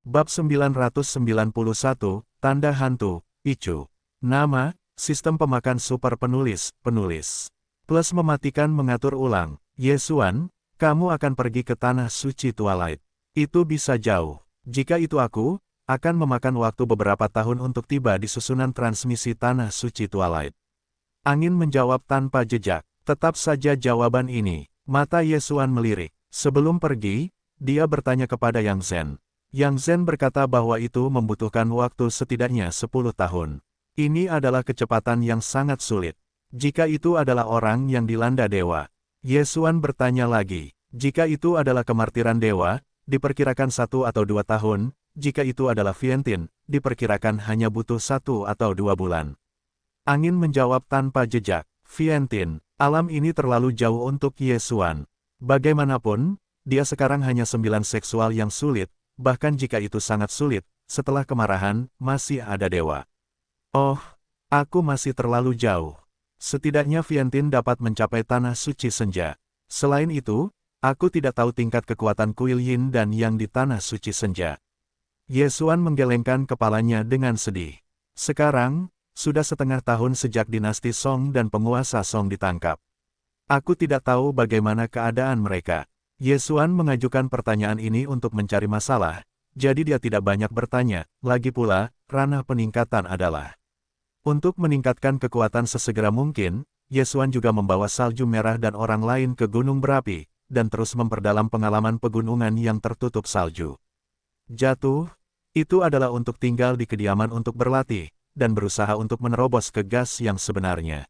Bab 991, Tanda Hantu, Ichu. Nama, Sistem Pemakan Super Penulis, Plus mematikan mengatur ulang. Yesuan, kamu akan pergi ke Tanah Suci Twilight. Itu bisa jauh. Jika itu aku, akan memakan waktu beberapa tahun untuk tiba di susunan transmisi Tanah Suci Twilight. Angin menjawab tanpa jejak. Tetap saja jawaban ini. Mata Yesuan melirik. Sebelum pergi, dia bertanya kepada Yang Zhen. Yang Zhen berkata bahwa itu membutuhkan waktu setidaknya 10 tahun. Ini adalah kecepatan yang sangat sulit. Jika itu adalah orang yang dilanda dewa. Yesuan bertanya lagi. Jika itu adalah kemartiran dewa, diperkirakan 1 atau 2 tahun. Jika itu adalah Vientine, diperkirakan hanya butuh 1 atau 2 bulan. Angin menjawab tanpa jejak. Vientine, alam ini terlalu jauh untuk Yesuan. Bagaimanapun, dia sekarang hanya 9 seksual yang sulit. Bahkan jika itu sangat sulit, setelah kemarahan, masih ada dewa. Oh, aku masih terlalu jauh. Setidaknya Vientine dapat mencapai Tanah Suci Senja. Selain itu, aku tidak tahu tingkat kekuatan Kuil Yin dan Yang di Tanah Suci Senja. Yesuan menggelengkan kepalanya dengan sedih. Sekarang, sudah setengah tahun sejak dinasti Song dan penguasa Song ditangkap. Aku tidak tahu bagaimana keadaan mereka. Yesuan mengajukan pertanyaan ini untuk mencari masalah, jadi dia tidak banyak bertanya. Lagi pula, ranah peningkatan adalah untuk meningkatkan kekuatan sesegera mungkin. Yesuan juga membawa salju merah dan orang lain ke gunung berapi, dan terus memperdalam pengalaman pegunungan yang tertutup salju. Jatuh, itu adalah untuk tinggal di kediaman untuk berlatih, dan berusaha untuk menerobos ke gas yang sebenarnya.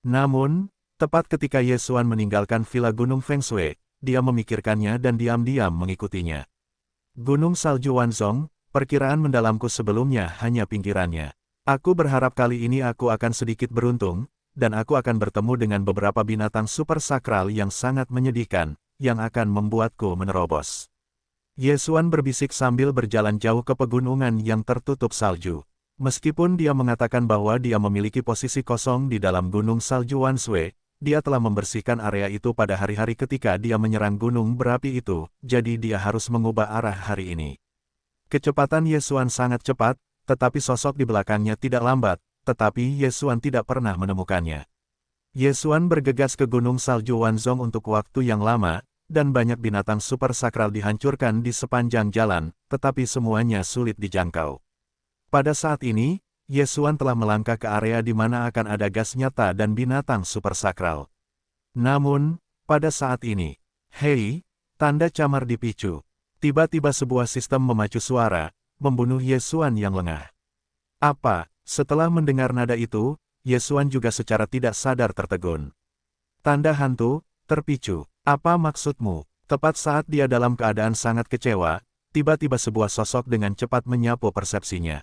Namun, tepat ketika Yesuan meninggalkan villa Gunung Feng Shui, dia memikirkannya dan diam-diam mengikutinya. Gunung Salju Wanzhong, perkiraan mendalamku sebelumnya hanya pinggirannya. Aku berharap kali ini aku akan sedikit beruntung, dan aku akan bertemu dengan beberapa binatang super sakral yang sangat menyedihkan, yang akan membuatku menerobos. Yesuan berbisik sambil berjalan jauh ke pegunungan yang tertutup salju. Meskipun dia mengatakan bahwa dia memiliki posisi kosong di dalam Gunung Salju Wanshui, dia telah membersihkan area itu pada hari-hari ketika dia menyerang gunung berapi itu, jadi dia harus mengubah arah hari ini. Kecepatan Yesuan sangat cepat, tetapi sosok di belakangnya tidak lambat, tetapi Yesuan tidak pernah menemukannya. Yesuan bergegas ke Gunung Salju Wanzhong untuk waktu yang lama, dan banyak binatang super sakral dihancurkan di sepanjang jalan, tetapi semuanya sulit dijangkau. Pada saat ini, Yesuan telah melangkah ke area di mana akan ada gas nyata dan binatang super sakral. Namun, pada saat ini, hei, tanda camar dipicu. Tiba-tiba sebuah sistem memacu suara, membunuh Yesuan yang lengah. Apa? Setelah mendengar nada itu, Yesuan juga secara tidak sadar tertegun. Tanda hantu, terpicu. Apa maksudmu? Tepat saat dia dalam keadaan sangat kecewa, tiba-tiba sebuah sosok dengan cepat menyapu persepsinya.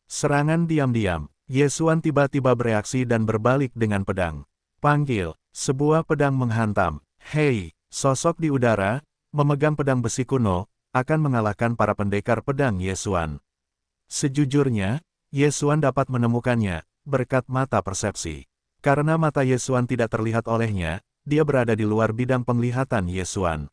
Serangan diam-diam. Yesuan tiba-tiba bereaksi dan berbalik dengan pedang. Panggil. Sebuah pedang menghantam. Hei, sosok di udara, memegang pedang besi kuno, akan mengalahkan para pendekar pedang Yesuan. Sejujurnya, Yesuan dapat menemukannya, berkat mata persepsi. Karena mata Yesuan tidak terlihat olehnya, dia berada di luar bidang penglihatan Yesuan.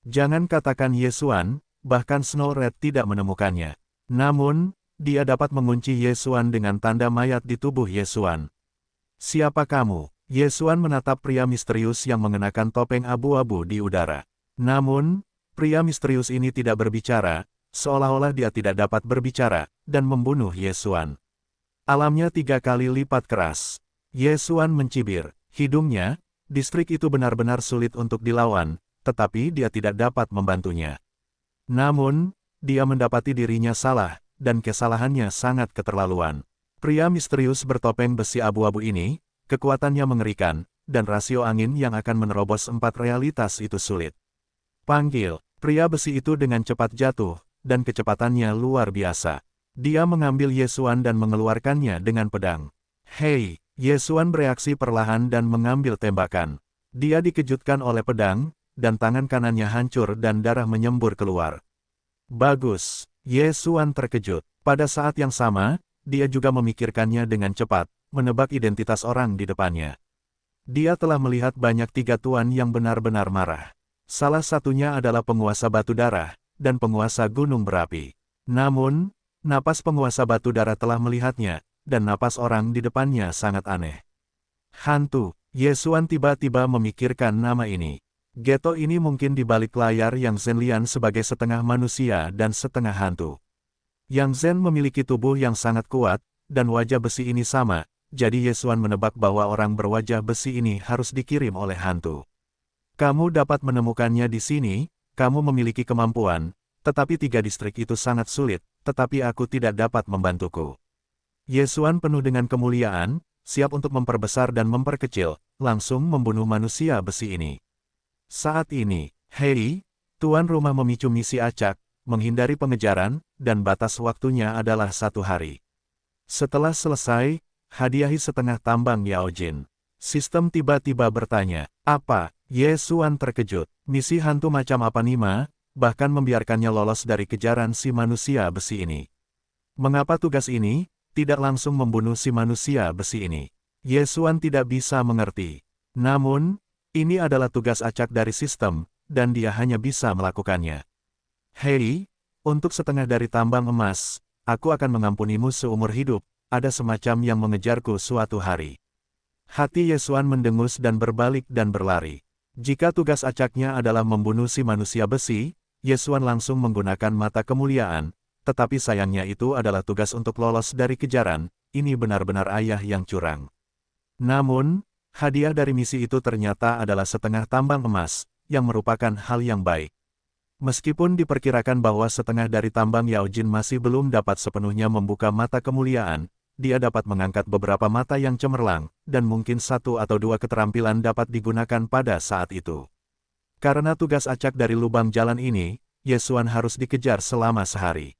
Jangan katakan Yesuan, bahkan Snow Red tidak menemukannya. Namun, dia dapat mengunci Yesuan dengan tanda mayat di tubuh Yesuan. Siapa kamu? Yesuan menatap pria misterius yang mengenakan topeng abu-abu di udara. Namun, pria misterius ini tidak berbicara, seolah-olah dia tidak dapat berbicara, dan membunuh Yesuan. Alamnya 3 kali lipat keras. Yesuan mencibir. Hidungnya, distrik itu benar-benar sulit untuk dilawan, tetapi dia tidak dapat membantunya. Namun, dia mendapati dirinya salah, dan kesalahannya sangat keterlaluan. Pria misterius bertopeng besi abu-abu ini, kekuatannya mengerikan, dan rasio angin yang akan menerobos 4 realitas itu sulit. Panggil. Pria besi itu dengan cepat jatuh, dan kecepatannya luar biasa. Dia mengambil Yesuan dan mengeluarkannya dengan pedang. Hei, Yesuan bereaksi perlahan dan mengambil tembakan. Dia dikejutkan oleh pedang, dan tangan kanannya hancur dan darah menyembur keluar. Bagus. Yesuan terkejut. Pada saat yang sama, dia juga memikirkannya dengan cepat, menebak identitas orang di depannya. Dia telah melihat banyak 3 tuan yang benar-benar marah. Salah satunya adalah penguasa batu darah, dan penguasa gunung berapi. Namun, napas penguasa batu darah telah melihatnya, dan napas orang di depannya sangat aneh. Hantu. Yesuan tiba-tiba memikirkan nama ini. Geto ini mungkin di balik layar Yang Zenlian sebagai setengah manusia dan setengah hantu. Yang Zen memiliki tubuh yang sangat kuat, dan wajah besi ini sama, jadi Yesuan menebak bahwa orang berwajah besi ini harus dikirim oleh hantu. Kamu dapat menemukannya di sini, kamu memiliki kemampuan, tetapi 3 distrik itu sangat sulit, tetapi aku tidak dapat membantuku. Yesuan penuh dengan kemuliaan, siap untuk memperbesar dan memperkecil, langsung membunuh manusia besi ini. Saat ini, hei, tuan rumah memicu misi acak, menghindari pengejaran, dan batas waktunya adalah 1 hari. Setelah selesai, hadiahi setengah tambang Yao Jin. Sistem tiba-tiba bertanya, apa? Yesuan terkejut. Misi hantu macam apa Nima, bahkan membiarkannya lolos dari kejaran si manusia besi ini. Mengapa tugas ini tidak langsung membunuh si manusia besi ini? Yesuan tidak bisa mengerti. Namun, ini adalah tugas acak dari sistem, dan dia hanya bisa melakukannya. Hei, untuk setengah dari tambang emas, aku akan mengampunimu seumur hidup, ada semacam yang mengejarku suatu hari. Hati Yesuan mendengus dan berbalik dan berlari. Jika tugas acaknya adalah membunuh si manusia besi, Yesuan langsung menggunakan mata kemuliaan, tetapi sayangnya itu adalah tugas untuk lolos dari kejaran, ini benar-benar ayah yang curang. Namun, hadiah dari misi itu ternyata adalah setengah tambang emas, yang merupakan hal yang baik. Meskipun diperkirakan bahwa setengah dari tambang Yao Jin masih belum dapat sepenuhnya membuka mata kemuliaan, dia dapat mengangkat beberapa mata yang cemerlang, dan mungkin 1 atau 2 keterampilan dapat digunakan pada saat itu. Karena tugas acak dari lubang jalan ini, Yesuan harus dikejar selama sehari.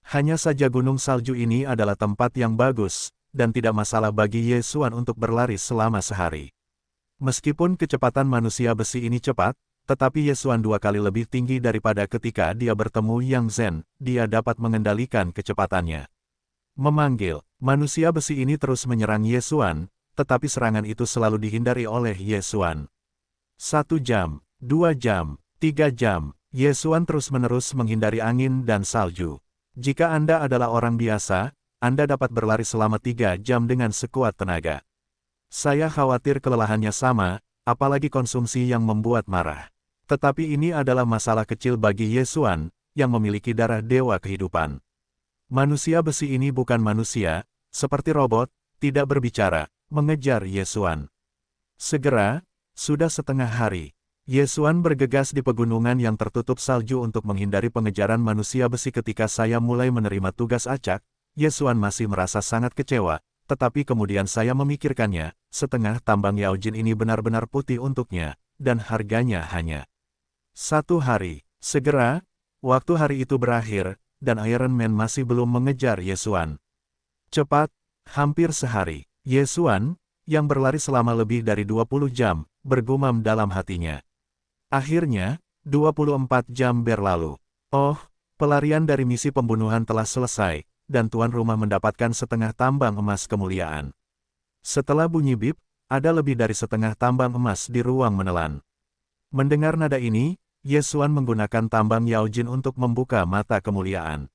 Hanya saja gunung salju ini adalah tempat yang bagus, dan tidak masalah bagi Yesuan untuk berlari selama sehari. Meskipun kecepatan manusia besi ini cepat, tetapi Yesuan 2 kali lebih tinggi daripada ketika dia bertemu Yang Zen, dia dapat mengendalikan kecepatannya. Memanggil, manusia besi ini terus menyerang Yesuan, tetapi serangan itu selalu dihindari oleh Yesuan. 1 jam, 2 jam, 3 jam, Yesuan terus-menerus menghindari angin dan salju. Jika Anda adalah orang biasa, Anda dapat berlari selama 3 jam dengan sekuat tenaga. Saya khawatir kelelahannya sama, apalagi konsumsi yang membuat marah. Tetapi ini adalah masalah kecil bagi Yesuan, yang memiliki darah dewa kehidupan. Manusia besi ini bukan manusia, seperti robot, tidak berbicara, mengejar Yesuan. Segera, sudah setengah hari, Yesuan bergegas di pegunungan yang tertutup salju untuk menghindari pengejaran manusia besi. Ketika saya mulai menerima tugas acak, Yesuan masih merasa sangat kecewa, tetapi kemudian saya memikirkannya, setengah tambang Yao Jin ini benar-benar putih untuknya, dan harganya hanya 1 hari. Segera, waktu hari itu berakhir, dan Iron Man masih belum mengejar Yesuan. Cepat, hampir sehari, Yesuan, yang berlari selama lebih dari 20 jam, bergumam dalam hatinya. Akhirnya, 24 jam berlalu. Oh, pelarian dari misi pembunuhan telah selesai, dan tuan rumah mendapatkan setengah tambang emas kemuliaan. Setelah bunyi bip, ada lebih dari setengah tambang emas di ruang menelan. Mendengar nada ini, Yesuan menggunakan tambang Yao Jin untuk membuka mata kemuliaan.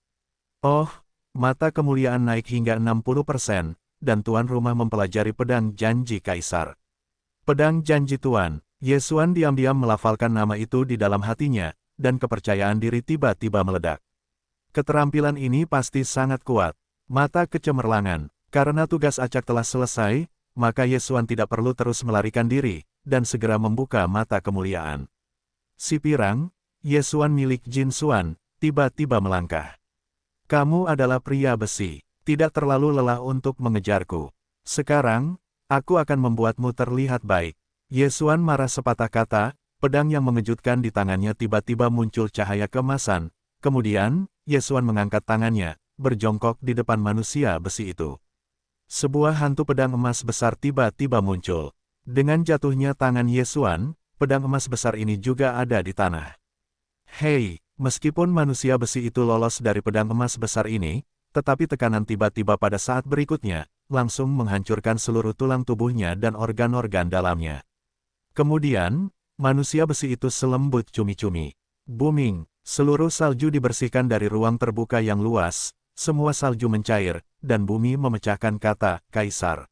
Oh, mata kemuliaan naik hingga 60%, dan tuan rumah mempelajari pedang janji kaisar. Pedang janji tuan, Yesuan diam-diam melafalkan nama itu di dalam hatinya, dan kepercayaan diri tiba-tiba meledak. Keterampilan ini pasti sangat kuat. Mata kecemerlangan, karena tugas acak telah selesai, maka Yesuan tidak perlu terus melarikan diri, dan segera membuka mata kemuliaan. Si pirang, Yesuan milik Jin Xuan, tiba-tiba melangkah. Kamu adalah pria besi, tidak terlalu lelah untuk mengejarku. Sekarang, aku akan membuatmu terlihat baik. Yesuan marah sepatah kata, pedang yang mengejutkan di tangannya tiba-tiba muncul cahaya keemasan. Kemudian, Yesuan mengangkat tangannya, berjongkok di depan manusia besi itu. Sebuah hantu pedang emas besar tiba-tiba muncul. Dengan jatuhnya tangan Yesuan, pedang emas besar ini juga ada di tanah. Hei, meskipun manusia besi itu lolos dari pedang emas besar ini, tetapi tekanan tiba-tiba pada saat berikutnya, langsung menghancurkan seluruh tulang tubuhnya dan organ-organ dalamnya. Kemudian, Manusia besi itu selembut cumi-cumi. Booming, seluruh salju dibersihkan dari ruang terbuka yang luas, semua salju mencair, dan bumi memecahkan kata, Kaisar.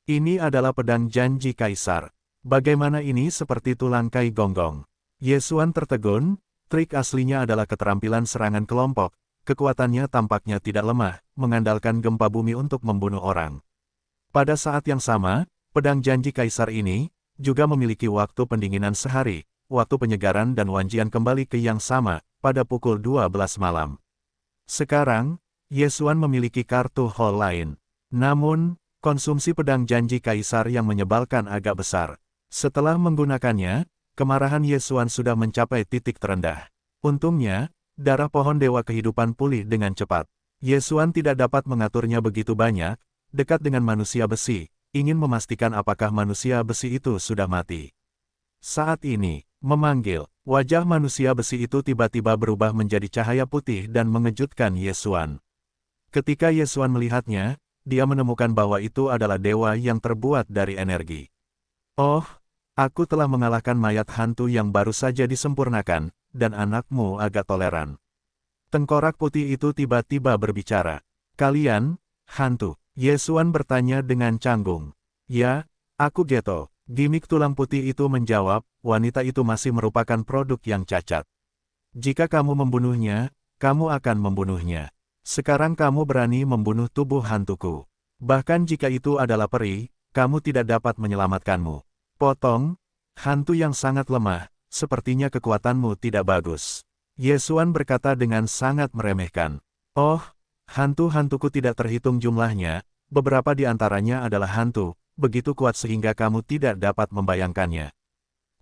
Ini adalah pedang janji Kaisar. Bagaimana ini seperti tulang kai gonggong? Yesuan tertegun, trik aslinya adalah keterampilan serangan kelompok, kekuatannya tampaknya tidak lemah, mengandalkan gempa bumi untuk membunuh orang. Pada saat yang sama, pedang janji Kaisar ini, juga memiliki waktu pendinginan sehari, waktu penyegaran dan wanjian kembali ke yang sama, pada pukul 12 malam. Sekarang, Yesuan memiliki kartu hall lain. Namun, konsumsi pedang janji Kaisar yang menyebalkan agak besar. Setelah menggunakannya, kemarahan Yesuan sudah mencapai titik terendah. Untungnya, darah pohon dewa kehidupan pulih dengan cepat. Yesuan tidak dapat mengaturnya begitu banyak, dekat dengan manusia besi, ingin memastikan apakah manusia besi itu sudah mati. Saat ini, memanggil, wajah manusia besi itu tiba-tiba berubah menjadi cahaya putih dan mengejutkan Yesuan. Ketika Yesuan melihatnya, dia menemukan bahwa itu adalah dewa yang terbuat dari energi. Oh, aku telah mengalahkan mayat hantu yang baru saja disempurnakan, dan anakmu agak toleran. Tengkorak putih itu tiba-tiba berbicara. Kalian, hantu? Yesuan bertanya dengan canggung. Ya, aku Geto. Gimik tulang putih itu menjawab, wanita itu masih merupakan produk yang cacat. Jika kamu membunuhnya, kamu akan membunuhnya. Sekarang kamu berani membunuh tubuh hantuku. Bahkan jika itu adalah peri, kamu tidak dapat menyelamatkanmu. Potong, hantu yang sangat lemah, sepertinya kekuatanmu tidak bagus. Yesuan berkata dengan sangat meremehkan. Oh, hantu-hantuku tidak terhitung jumlahnya, beberapa di antaranya adalah hantu, begitu kuat sehingga kamu tidak dapat membayangkannya.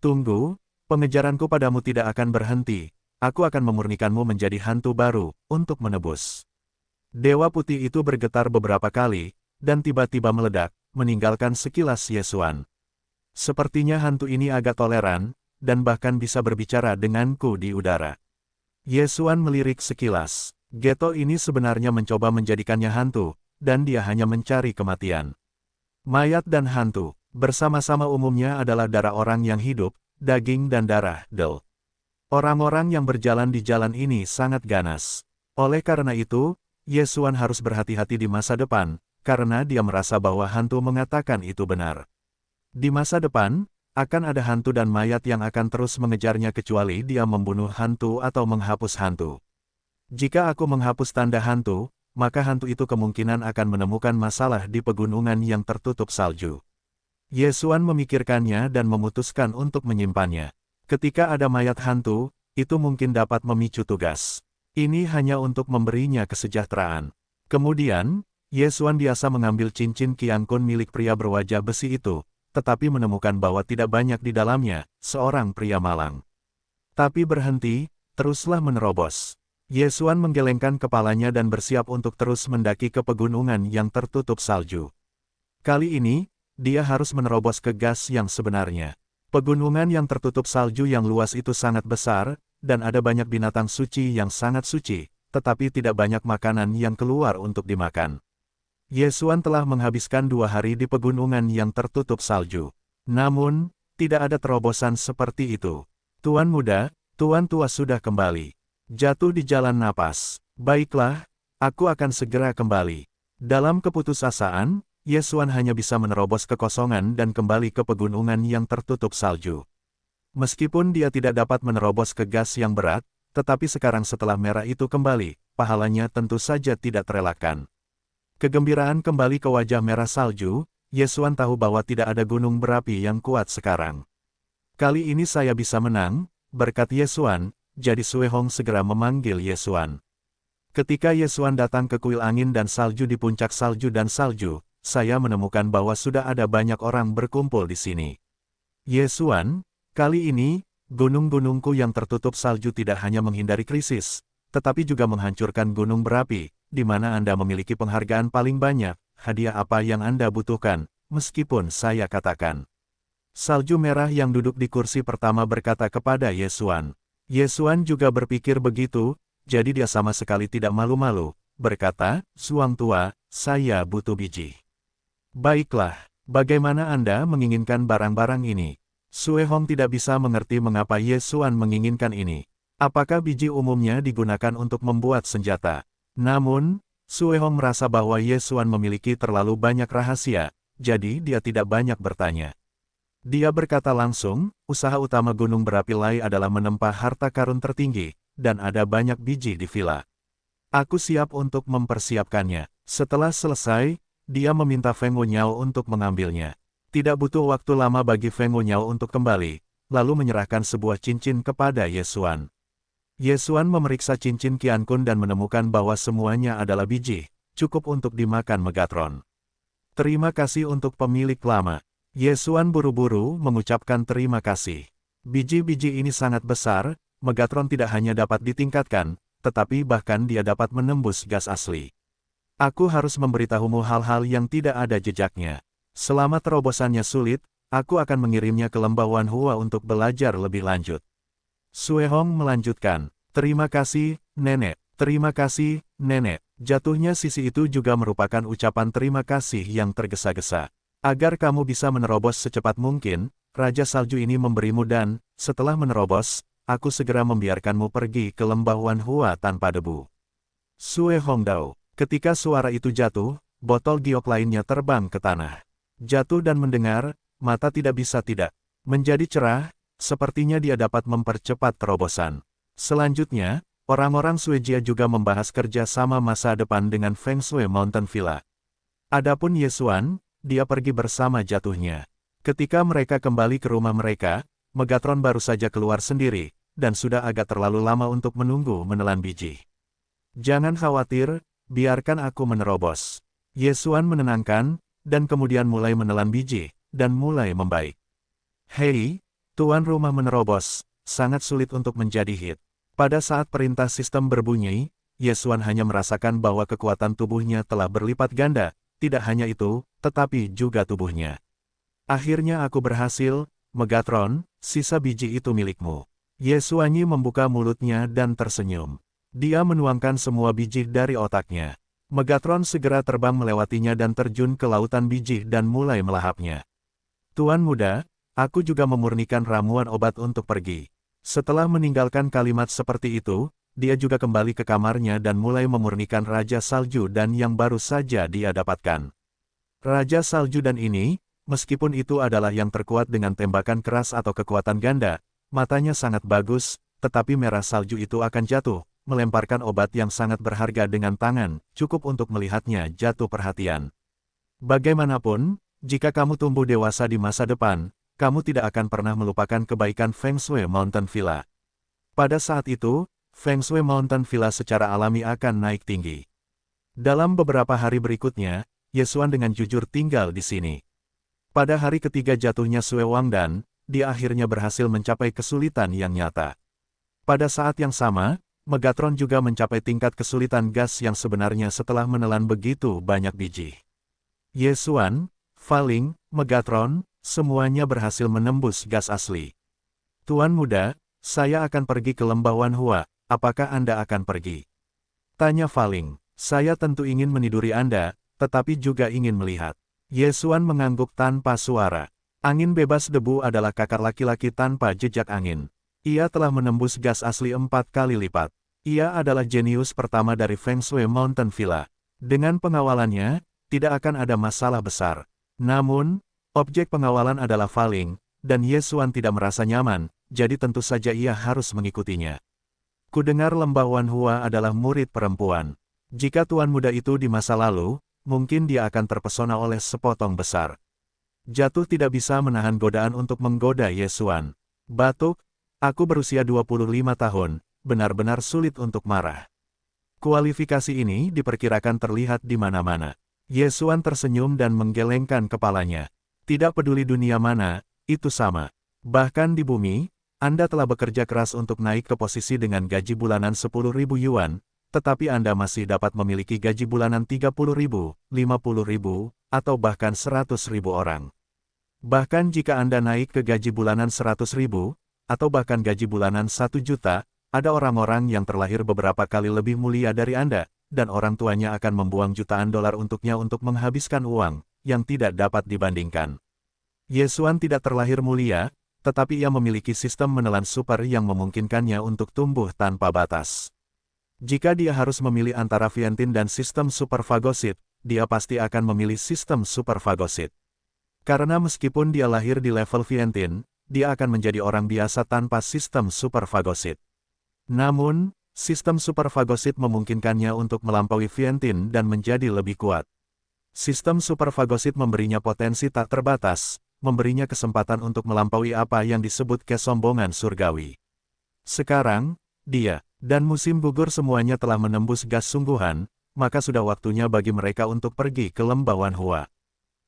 Tunggu, pengejaranku padamu tidak akan berhenti, aku akan memurnikanmu menjadi hantu baru, untuk menebus. Dewa putih itu bergetar beberapa kali, dan tiba-tiba meledak, meninggalkan sekilas Yesuan. Sepertinya hantu ini agak toleran, dan bahkan bisa berbicara denganku di udara. Yesuan melirik sekilas. Geto ini sebenarnya mencoba menjadikannya hantu, dan dia hanya mencari kematian. Mayat dan hantu, bersama-sama umumnya adalah darah orang yang hidup, daging dan darah, del. Orang-orang yang berjalan di jalan ini sangat ganas. Oleh karena itu, Yesuan harus berhati-hati di masa depan, karena dia merasa bahwa hantu mengatakan itu benar. Di masa depan, akan ada hantu dan mayat yang akan terus mengejarnya kecuali dia membunuh hantu atau menghapus hantu. Jika aku menghapus tanda hantu, maka hantu itu kemungkinan akan menemukan masalah di pegunungan yang tertutup salju. Yesuan memikirkannya dan memutuskan untuk menyimpannya. Ketika ada mayat hantu, itu mungkin dapat memicu tugas. Ini hanya untuk memberinya kesejahteraan. Kemudian, Yesuan biasa mengambil cincin Qiangkun milik pria berwajah besi itu, tetapi menemukan bahwa tidak banyak di dalamnya, seorang pria malang. Tapi berhenti, teruslah menerobos. Yesuan menggelengkan kepalanya dan bersiap untuk terus mendaki ke pegunungan yang tertutup salju. Kali ini, dia harus menerobos ke gas yang sebenarnya. Pegunungan yang tertutup salju yang luas itu sangat besar, dan ada banyak binatang suci yang sangat suci, tetapi tidak banyak makanan yang keluar untuk dimakan. Yesuan telah menghabiskan 2 hari di pegunungan yang tertutup salju. Namun, tidak ada terobosan seperti itu. Tuan muda, tuan tua sudah kembali. Jatuh di jalan napas. Baiklah, aku akan segera kembali. Dalam keputusasaan, Yesuan hanya bisa menerobos kekosongan dan kembali ke pegunungan yang tertutup salju. Meskipun dia tidak dapat menerobos ke gas yang berat, tetapi sekarang setelah merah itu kembali, pahalanya tentu saja tidak terelakkan. Kegembiraan kembali ke wajah merah salju, Yesuan tahu bahwa tidak ada gunung berapi yang kuat sekarang. Kali ini saya bisa menang, berkat Yesuan, jadi Sue Hong segera memanggil Yesuan. Ketika Yesuan datang ke kuil angin dan salju di puncak salju dan salju, saya menemukan bahwa sudah ada banyak orang berkumpul di sini. Yesuan, kali ini, gunung-gunungku yang tertutup salju tidak hanya menghindari krisis, tetapi juga menghancurkan gunung berapi, di mana Anda memiliki penghargaan paling banyak, hadiah apa yang Anda butuhkan, meskipun saya katakan. Salju merah yang duduk di kursi pertama berkata kepada Yesuan. Yesuan juga berpikir begitu, jadi dia sama sekali tidak malu-malu, berkata, "Suang tua, saya butuh biji." Baiklah, bagaimana Anda menginginkan barang-barang ini? Sue Hong tidak bisa mengerti mengapa Ye Xuan menginginkan ini. Apakah biji umumnya digunakan untuk membuat senjata? Namun, Sue Hong merasa bahwa Ye Xuan memiliki terlalu banyak rahasia, jadi dia tidak banyak bertanya. Dia berkata langsung, usaha utama gunung berapi Lai adalah menempa harta karun tertinggi, dan ada banyak biji di villa. Aku siap untuk mempersiapkannya. Setelah selesai, dia meminta Feng Wunyao untuk mengambilnya. Tidak butuh waktu lama bagi Feng Wunyao untuk kembali, lalu menyerahkan sebuah cincin kepada Ye Xuan. Ye Xuan memeriksa cincin Qiankun dan menemukan bahwa semuanya adalah biji, cukup untuk dimakan Megatron. Terima kasih untuk pemilik lama. Ye Xuan buru-buru mengucapkan terima kasih. Biji-biji ini sangat besar, Megatron tidak hanya dapat ditingkatkan, tetapi bahkan dia dapat menembus gas asli. Aku harus memberitahumu hal-hal yang tidak ada jejaknya. Selama terobosannya sulit, aku akan mengirimnya ke lembah Wanhua untuk belajar lebih lanjut. Sue Hong melanjutkan, terima kasih, Nenek. Terima kasih, Nenek. Jatuhnya sisi itu juga merupakan ucapan terima kasih yang tergesa-gesa. Agar kamu bisa menerobos secepat mungkin, Raja Salju ini memberimu dan, setelah menerobos, aku segera membiarkanmu pergi ke lembah Wanhua tanpa debu. Sue Hong Dao. Ketika suara itu jatuh, botol giok lainnya terbang ke tanah. Jatuh dan mendengar, mata tidak bisa tidak menjadi cerah, sepertinya dia dapat mempercepat terobosan. Selanjutnya, orang-orang Suejia juga membahas kerja sama masa depan dengan Feng Shui Mountain Villa. Adapun Ye Xuan, dia pergi bersama jatuhnya. Ketika mereka kembali ke rumah mereka, Megatron baru saja keluar sendiri, dan sudah agak terlalu lama untuk menunggu menelan biji. Jangan khawatir, biarkan aku menerobos. Ye Xuan menenangkan, dan kemudian mulai menelan biji, dan mulai membaik. Hei, tuan rumah menerobos, sangat sulit untuk menjadi hit. Pada saat perintah sistem berbunyi, Ye Xuan hanya merasakan bahwa kekuatan tubuhnya telah berlipat ganda, tidak hanya itu, tetapi juga tubuhnya. Akhirnya aku berhasil, Megatron, sisa biji itu milikmu. Ye Xuanyi membuka mulutnya dan tersenyum. Dia menuangkan semua biji dari otaknya. Megatron segera terbang melewatinya dan terjun ke lautan biji dan mulai melahapnya. Tuan muda, aku juga memurnikan ramuan obat untuk pergi. Setelah meninggalkan kalimat seperti itu, dia juga kembali ke kamarnya dan mulai memurnikan Raja Salju dan yang baru saja dia dapatkan. Raja Salju dan ini, meskipun itu adalah yang terkuat dengan tembakan keras atau kekuatan ganda, matanya sangat bagus, tetapi merah salju itu akan jatuh, melemparkan obat yang sangat berharga dengan tangan, cukup untuk melihatnya jatuh perhatian. Bagaimanapun, jika kamu tumbuh dewasa di masa depan, kamu tidak akan pernah melupakan kebaikan Feng Shui Mountain Villa. Pada saat itu, Feng Shui Mountain Villa secara alami akan naik tinggi. Dalam beberapa hari berikutnya, Ye Xuan dengan jujur tinggal di sini. Pada hari ketiga jatuhnya Sue Wangdan, dia akhirnya berhasil mencapai kesulitan yang nyata. Pada saat yang sama, Megatron juga mencapai tingkat kesulitan gas yang sebenarnya setelah menelan begitu banyak biji. Ye Xuan, Fa Ling, Megatron, semuanya berhasil menembus gas asli. Tuan muda, saya akan pergi ke lembah Wanhua, apakah Anda akan pergi? Tanya Fa Ling. Saya tentu ingin meniduri Anda, tetapi juga ingin melihat. Ye Xuan mengangguk tanpa suara. Angin bebas debu adalah kakak laki-laki tanpa jejak angin. Ia telah menembus gas asli 4 kali lipat. Ia adalah jenius pertama dari Feng Shui Mountain Villa. Dengan pengawalannya, tidak akan ada masalah besar. Namun, objek pengawalan adalah Fa Ling, dan Ye Xuan tidak merasa nyaman, jadi tentu saja ia harus mengikutinya. Kudengar lembah Wanhua adalah murid perempuan. Jika tuan muda itu di masa lalu, mungkin dia akan terpesona oleh sepotong besar. Jatuh tidak bisa menahan godaan untuk menggoda Ye Xuan. Batuk, aku berusia 25 tahun. Benar-benar sulit untuk marah. Kualifikasi ini diperkirakan terlihat di mana-mana. Ye Xuan tersenyum dan menggelengkan kepalanya. Tidak peduli dunia mana, itu sama. Bahkan di bumi, Anda telah bekerja keras untuk naik ke posisi dengan gaji bulanan 10.000 yuan, tetapi Anda masih dapat memiliki gaji bulanan 30.000, 50.000, atau bahkan 100.000 orang. Bahkan jika Anda naik ke gaji bulanan 100.000, atau bahkan gaji bulanan 1 juta, ada orang-orang yang terlahir beberapa kali lebih mulia dari Anda, dan orang tuanya akan membuang jutaan dolar untuknya untuk menghabiskan uang, yang tidak dapat dibandingkan. Ye Xuan tidak terlahir mulia, tetapi ia memiliki sistem menelan super yang memungkinkannya untuk tumbuh tanpa batas. Jika dia harus memilih antara Vientine dan sistem super fagosit, dia pasti akan memilih sistem super fagosit. Karena meskipun dia lahir di level Vientine, dia akan menjadi orang biasa tanpa sistem super fagosit. Namun, sistem super fagosit memungkinkannya untuk melampaui Vientine dan menjadi lebih kuat. Sistem super fagosit memberinya potensi tak terbatas, memberinya kesempatan untuk melampaui apa yang disebut kesombongan surgawi. Sekarang, dia dan musim gugur semuanya telah menembus gas sungguhan, maka sudah waktunya bagi mereka untuk pergi ke lembah Wanhua.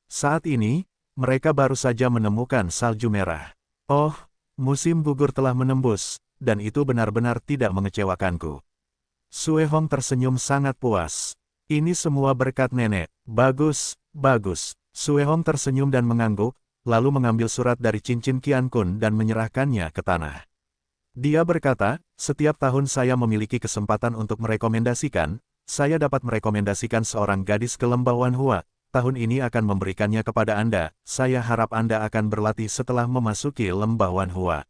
Saat ini, mereka baru saja menemukan salju merah. Oh, musim gugur telah menembus, dan itu benar-benar tidak mengecewakanku. Sue Hong tersenyum sangat puas. Ini semua berkat nenek. Bagus, bagus. Sue Hong tersenyum dan mengangguk, lalu mengambil surat dari cincin Qian Kun dan menyerahkannya ke tanah. Dia berkata, setiap tahun saya memiliki kesempatan untuk merekomendasikan, saya dapat merekomendasikan seorang gadis ke lembah Wanhua. Tahun ini akan memberikannya kepada Anda, saya harap Anda akan berlatih setelah memasuki lembah Wanhua.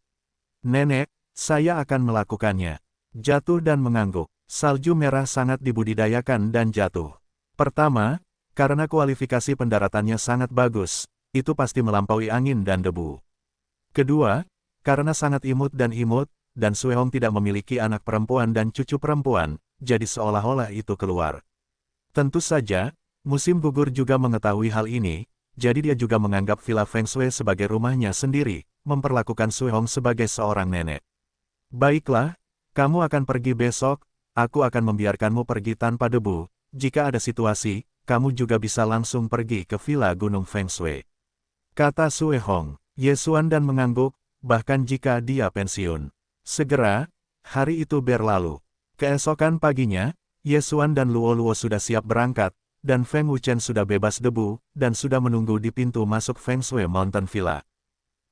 Nenek, saya akan melakukannya. Jatuh dan mengangguk. Salju merah sangat dibudidayakan dan jatuh. Pertama, karena kualifikasi pendaratannya sangat bagus, itu pasti melampaui angin dan debu. Kedua, karena sangat imut, dan Sue Hong tidak memiliki anak perempuan dan cucu perempuan, jadi seolah-olah itu keluar. Tentu saja, musim gugur juga mengetahui hal ini, jadi dia juga menganggap Villa Feng Shui sebagai rumahnya sendiri, memperlakukan Sue Hong sebagai seorang nenek. Baiklah, kamu akan pergi besok, aku akan membiarkanmu pergi tanpa debu, jika ada situasi, kamu juga bisa langsung pergi ke Villa Gunung Feng Shui. Kata Sue Hong. Ye Xuan dan mengangguk, bahkan jika dia pensiun. Segera, hari itu berlalu. Keesokan paginya, Ye Xuan dan Luo Luo sudah siap berangkat, dan Feng Wuchen sudah bebas debu, dan sudah menunggu di pintu masuk Feng Shui Mountain Villa.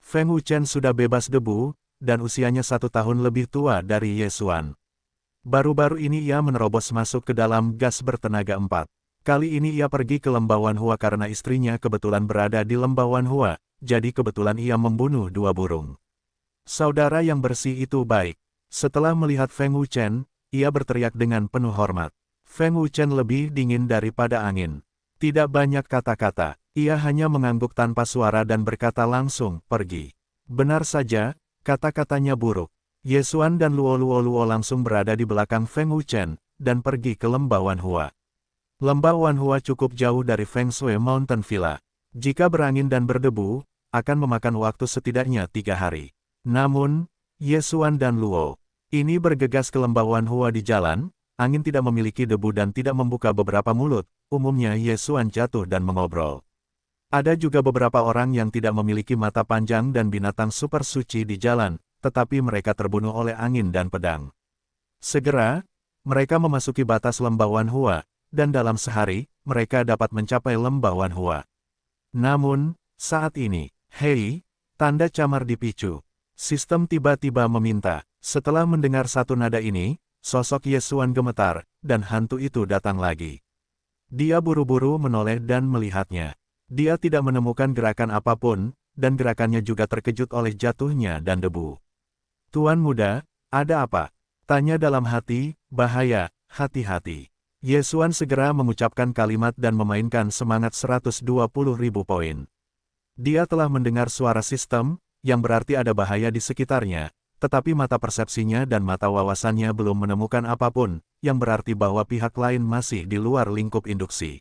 Feng Wuchen sudah bebas debu, dan usianya 1 tahun lebih tua dari Ye Xuan. Baru-baru ini ia menerobos masuk ke dalam gas bertenaga 4. Kali ini ia pergi ke lembah Wanhua karena istrinya kebetulan berada di lembah Wanhua, jadi kebetulan ia membunuh 2 burung. Saudara yang bersih itu baik. Setelah melihat Feng Wuchen, ia berteriak dengan penuh hormat. Feng Wuchen lebih dingin daripada angin. Tidak banyak kata-kata, ia hanya mengangguk tanpa suara dan berkata langsung, pergi. Benar saja, kata-katanya buruk. Ye Xuan dan Luo langsung berada di belakang Feng Wuchen, dan pergi ke lembah Wanhua. Lembah Wanhua cukup jauh dari Feng Shui Mountain Villa. Jika berangin dan berdebu, akan memakan waktu setidaknya 3 hari. Namun, Ye Xuan dan Luo ini bergegas ke lembah Wanhua di jalan, angin tidak memiliki debu dan tidak membuka beberapa mulut, umumnya Ye Xuan jatuh dan mengobrol. Ada juga beberapa orang yang tidak memiliki mata panjang dan binatang super suci di jalan, tetapi mereka terbunuh oleh angin dan pedang. Segera, mereka memasuki batas lembah Wanhua, dan dalam sehari, mereka dapat mencapai lembah Wanhua. Namun, saat ini, hei, tanda camar dipicu. Sistem tiba-tiba meminta. Setelah mendengar satu nada ini, sosok Ye Xuan gemetar, dan hantu itu datang lagi. Dia buru-buru menoleh dan melihatnya. Dia tidak menemukan gerakan apapun, dan gerakannya juga terkejut oleh jatuhnya dan debu. Tuan muda, ada apa? Tanya dalam hati, bahaya, hati-hati. Ye Xuan segera mengucapkan kalimat dan memainkan semangat 120.000 poin. Dia telah mendengar suara sistem, yang berarti ada bahaya di sekitarnya, tetapi mata persepsinya dan mata wawasannya belum menemukan apapun, yang berarti bahwa pihak lain masih di luar lingkup induksi.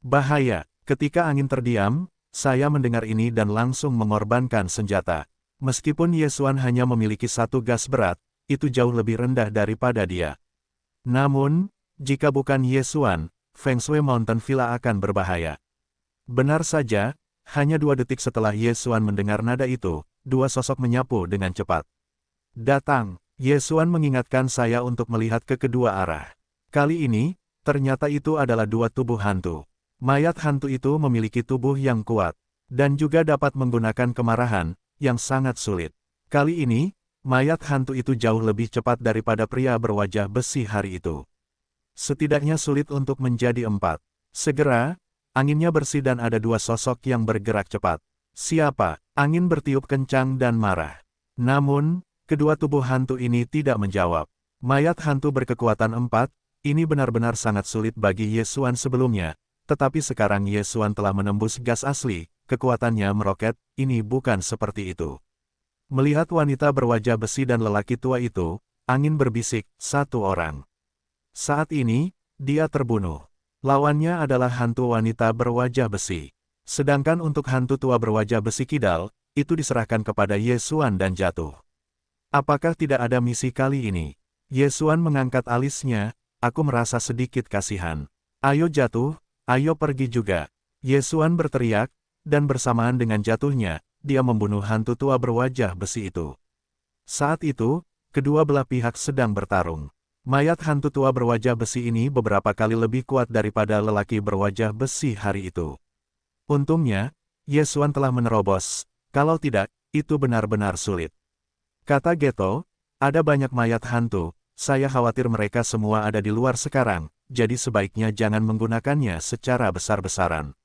Bahaya, ketika angin terdiam, saya mendengar ini dan langsung mengorbankan senjata. Meskipun Ye Xuan hanya memiliki 1 gas berat, itu jauh lebih rendah daripada dia. Namun, jika bukan Ye Xuan, Feng Shui Mountain Villa akan berbahaya. Benar saja, hanya 2 detik setelah Ye Xuan mendengar nada itu, 2 sosok menyapu dengan cepat. Datang, Ye Xuan mengingatkan saya untuk melihat ke kedua arah. Kali ini, ternyata itu adalah 2 tubuh hantu. Mayat hantu itu memiliki tubuh yang kuat, dan juga dapat menggunakan kemarahan, yang sangat sulit. Kali ini, mayat hantu itu jauh lebih cepat daripada pria berwajah besi hari itu. Setidaknya sulit untuk menjadi 4. Segera, anginnya bersih dan ada 2 sosok yang bergerak cepat. Siapa? Angin bertiup kencang dan marah. Namun, kedua tubuh hantu ini tidak menjawab. Mayat hantu berkekuatan 4, ini benar-benar sangat sulit bagi Ye Xuan sebelumnya, tetapi sekarang Ye Xuan telah menembus gas asli, kekuatannya meroket, ini bukan seperti itu. Melihat wanita berwajah besi dan lelaki tua itu, angin berbisik, satu orang. Saat ini, dia terbunuh. Lawannya adalah hantu wanita berwajah besi. Sedangkan untuk hantu tua berwajah besi kidal, itu diserahkan kepada Ye Xuan dan jatuh. Apakah tidak ada misi kali ini? Ye Xuan mengangkat alisnya, aku merasa sedikit kasihan. Ayo jatuh, ayo pergi juga. Ye Xuan berteriak, dan bersamaan dengan jatuhnya, dia membunuh hantu tua berwajah besi itu. Saat itu, kedua belah pihak sedang bertarung. Mayat hantu tua berwajah besi ini beberapa kali lebih kuat daripada lelaki berwajah besi hari itu. Untungnya, Ye Xuan telah menerobos, kalau tidak, itu benar-benar sulit. Kata Geto, ada banyak mayat hantu, saya khawatir mereka semua ada di luar sekarang, jadi sebaiknya jangan menggunakannya secara besar-besaran.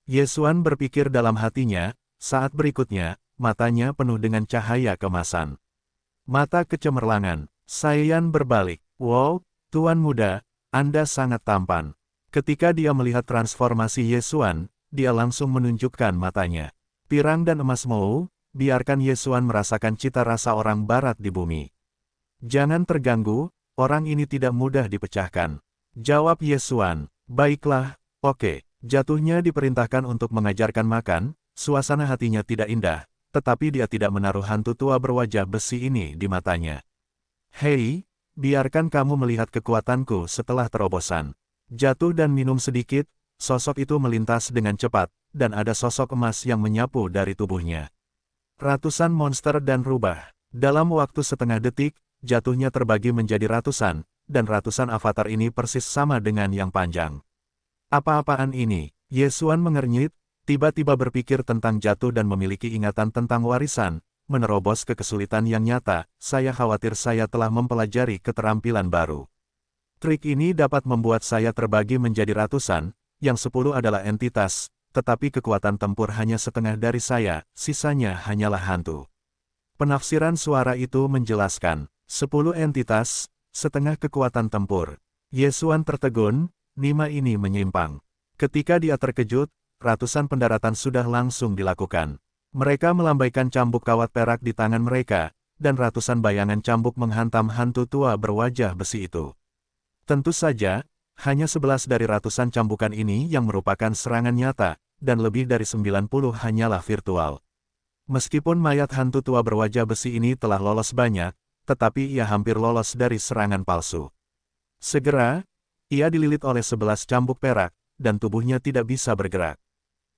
Ye Xuan berpikir dalam hatinya, saat berikutnya, matanya penuh dengan cahaya kemasan. Mata kecemerlangan, Saiyan berbalik. Wow, Tuan Muda, Anda sangat tampan. Ketika dia melihat transformasi Ye Xuan, dia langsung menunjukkan matanya. Pirang dan emas mau, biarkan Ye Xuan merasakan cita rasa orang barat di bumi. Jangan terganggu, orang ini tidak mudah dipecahkan. Jawab Ye Xuan, baiklah, oke. Jatuhnya diperintahkan untuk mengajarkan makan, suasana hatinya tidak indah, tetapi dia tidak menaruh hantu tua berwajah besi ini di matanya. Hei, biarkan kamu melihat kekuatanku setelah terobosan. Jatuh dan minum sedikit, sosok itu melintas dengan cepat, dan ada sosok emas yang menyapu dari tubuhnya. Ratusan monster dan rubah. Dalam waktu setengah detik, jatuhnya terbagi menjadi ratusan, dan ratusan avatar ini persis sama dengan yang panjang. Apa-apaan ini? Ye Xuan mengernyit, tiba-tiba berpikir tentang jatuh dan memiliki ingatan tentang warisan, menerobos ke kesulitan yang nyata, saya khawatir saya telah mempelajari keterampilan baru. Trik ini dapat membuat saya terbagi menjadi ratusan, yang 10 adalah entitas, tetapi kekuatan tempur hanya setengah dari saya, sisanya hanyalah hantu. Penafsiran suara itu menjelaskan, 10 entitas, setengah kekuatan tempur. Ye Xuan tertegun, Nima ini menyimpang. Ketika dia terkejut, ratusan pendaratan sudah langsung dilakukan. Mereka melambaikan cambuk kawat perak di tangan mereka, dan ratusan bayangan cambuk menghantam hantu tua berwajah besi itu. Tentu saja, hanya 11 dari ratusan cambukan ini yang merupakan serangan nyata, dan lebih dari 90 hanyalah virtual. Meskipun mayat hantu tua berwajah besi ini telah lolos banyak, tetapi ia hampir lolos dari serangan palsu. Segera, ia dililit oleh 11 cambuk perak, dan tubuhnya tidak bisa bergerak.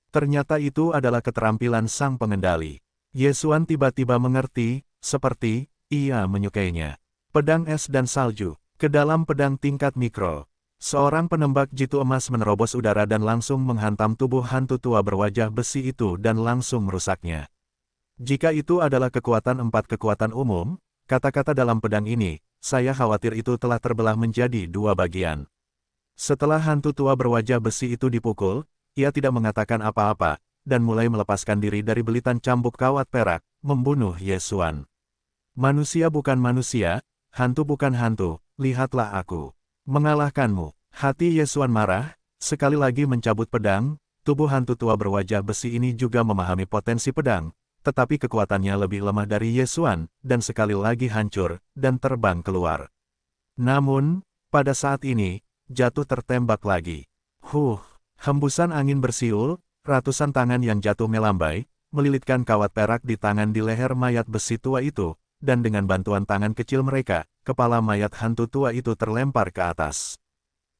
Ternyata itu adalah keterampilan sang pengendali. Ye Xuan tiba-tiba mengerti, seperti, ia menyukainya. Pedang es dan salju, ke dalam pedang tingkat mikro. Seorang penembak jitu emas menerobos udara dan langsung menghantam tubuh hantu tua berwajah besi itu dan langsung merusaknya. Jika itu adalah kekuatan 4 kekuatan umum, kata-kata dalam pedang ini, saya khawatir itu telah terbelah menjadi 2 bagian. Setelah hantu tua berwajah besi itu dipukul, ia tidak mengatakan apa-apa, dan mulai melepaskan diri dari belitan cambuk kawat perak, membunuh Ye Xuan. Manusia bukan manusia, hantu bukan hantu, lihatlah aku. Mengalahkanmu. Hati Ye Xuan marah, sekali lagi mencabut pedang, tubuh hantu tua berwajah besi ini juga memahami potensi pedang, tetapi kekuatannya lebih lemah dari Ye Xuan, dan sekali lagi hancur, dan terbang keluar. Namun, pada saat ini, jatuh tertembak lagi. Hembusan angin bersiul, ratusan tangan yang jatuh melambai, melilitkan kawat perak di tangan di leher mayat besi tua itu, dan dengan bantuan tangan kecil mereka, kepala mayat hantu tua itu terlempar ke atas.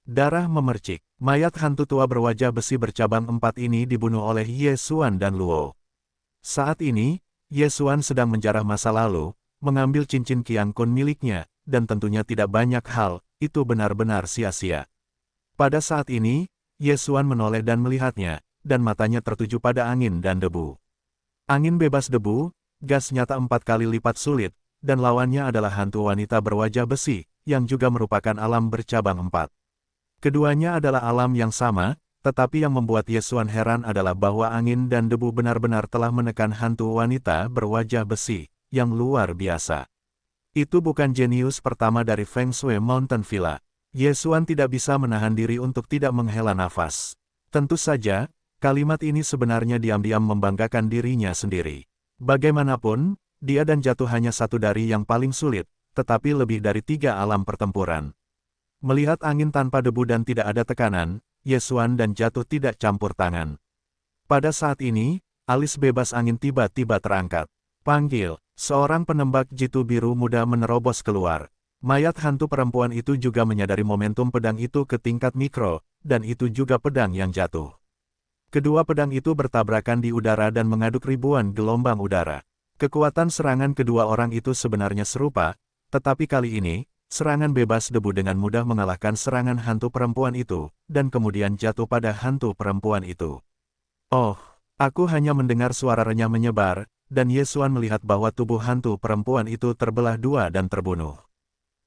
Darah memercik, mayat hantu tua berwajah besi bercabang 4 ini dibunuh oleh Ye Xuan dan Luo. Saat ini, Ye Xuan sedang menjarah masa lalu, mengambil cincin Qiang Kun miliknya, dan tentunya tidak banyak hal, itu benar-benar sia-sia. Pada saat ini, Ye Xuan menoleh dan melihatnya, dan matanya tertuju pada angin dan debu. Angin bebas debu, gas nyata 4 kali lipat sulit, dan lawannya adalah hantu wanita berwajah besi, yang juga merupakan alam bercabang 4. Keduanya adalah alam yang sama, Tetapi yang membuat Yesuan heran adalah bahwa angin dan debu benar-benar telah menekan hantu wanita berwajah besi, yang luar biasa. Itu bukan jenius pertama dari Feng Shui Mountain Villa. Yesuan tidak bisa menahan diri untuk tidak menghela nafas. Tentu saja, kalimat ini sebenarnya diam-diam membanggakan dirinya sendiri. Bagaimanapun, dia dan jatuh hanya satu dari yang paling sulit, tetapi lebih dari 3 alam pertempuran. Melihat angin tanpa debu dan tidak ada tekanan, Yesuan dan jatuh tidak campur tangan. Pada saat ini, alis bebas angin tiba-tiba terangkat. Panggil, seorang penembak jitu biru muda menerobos keluar. Mayat hantu perempuan itu juga menyadari momentum pedang itu ke tingkat mikro, dan itu juga pedang yang jatuh. Kedua pedang itu bertabrakan di udara dan mengaduk ribuan gelombang udara. Kekuatan serangan kedua orang itu sebenarnya serupa, tetapi kali ini, serangan bebas debu dengan mudah mengalahkan serangan hantu perempuan itu, dan kemudian jatuh pada hantu perempuan itu. Oh, aku hanya mendengar suara renyah menyebar, dan Yesuan melihat bahwa tubuh hantu perempuan itu terbelah dua dan terbunuh.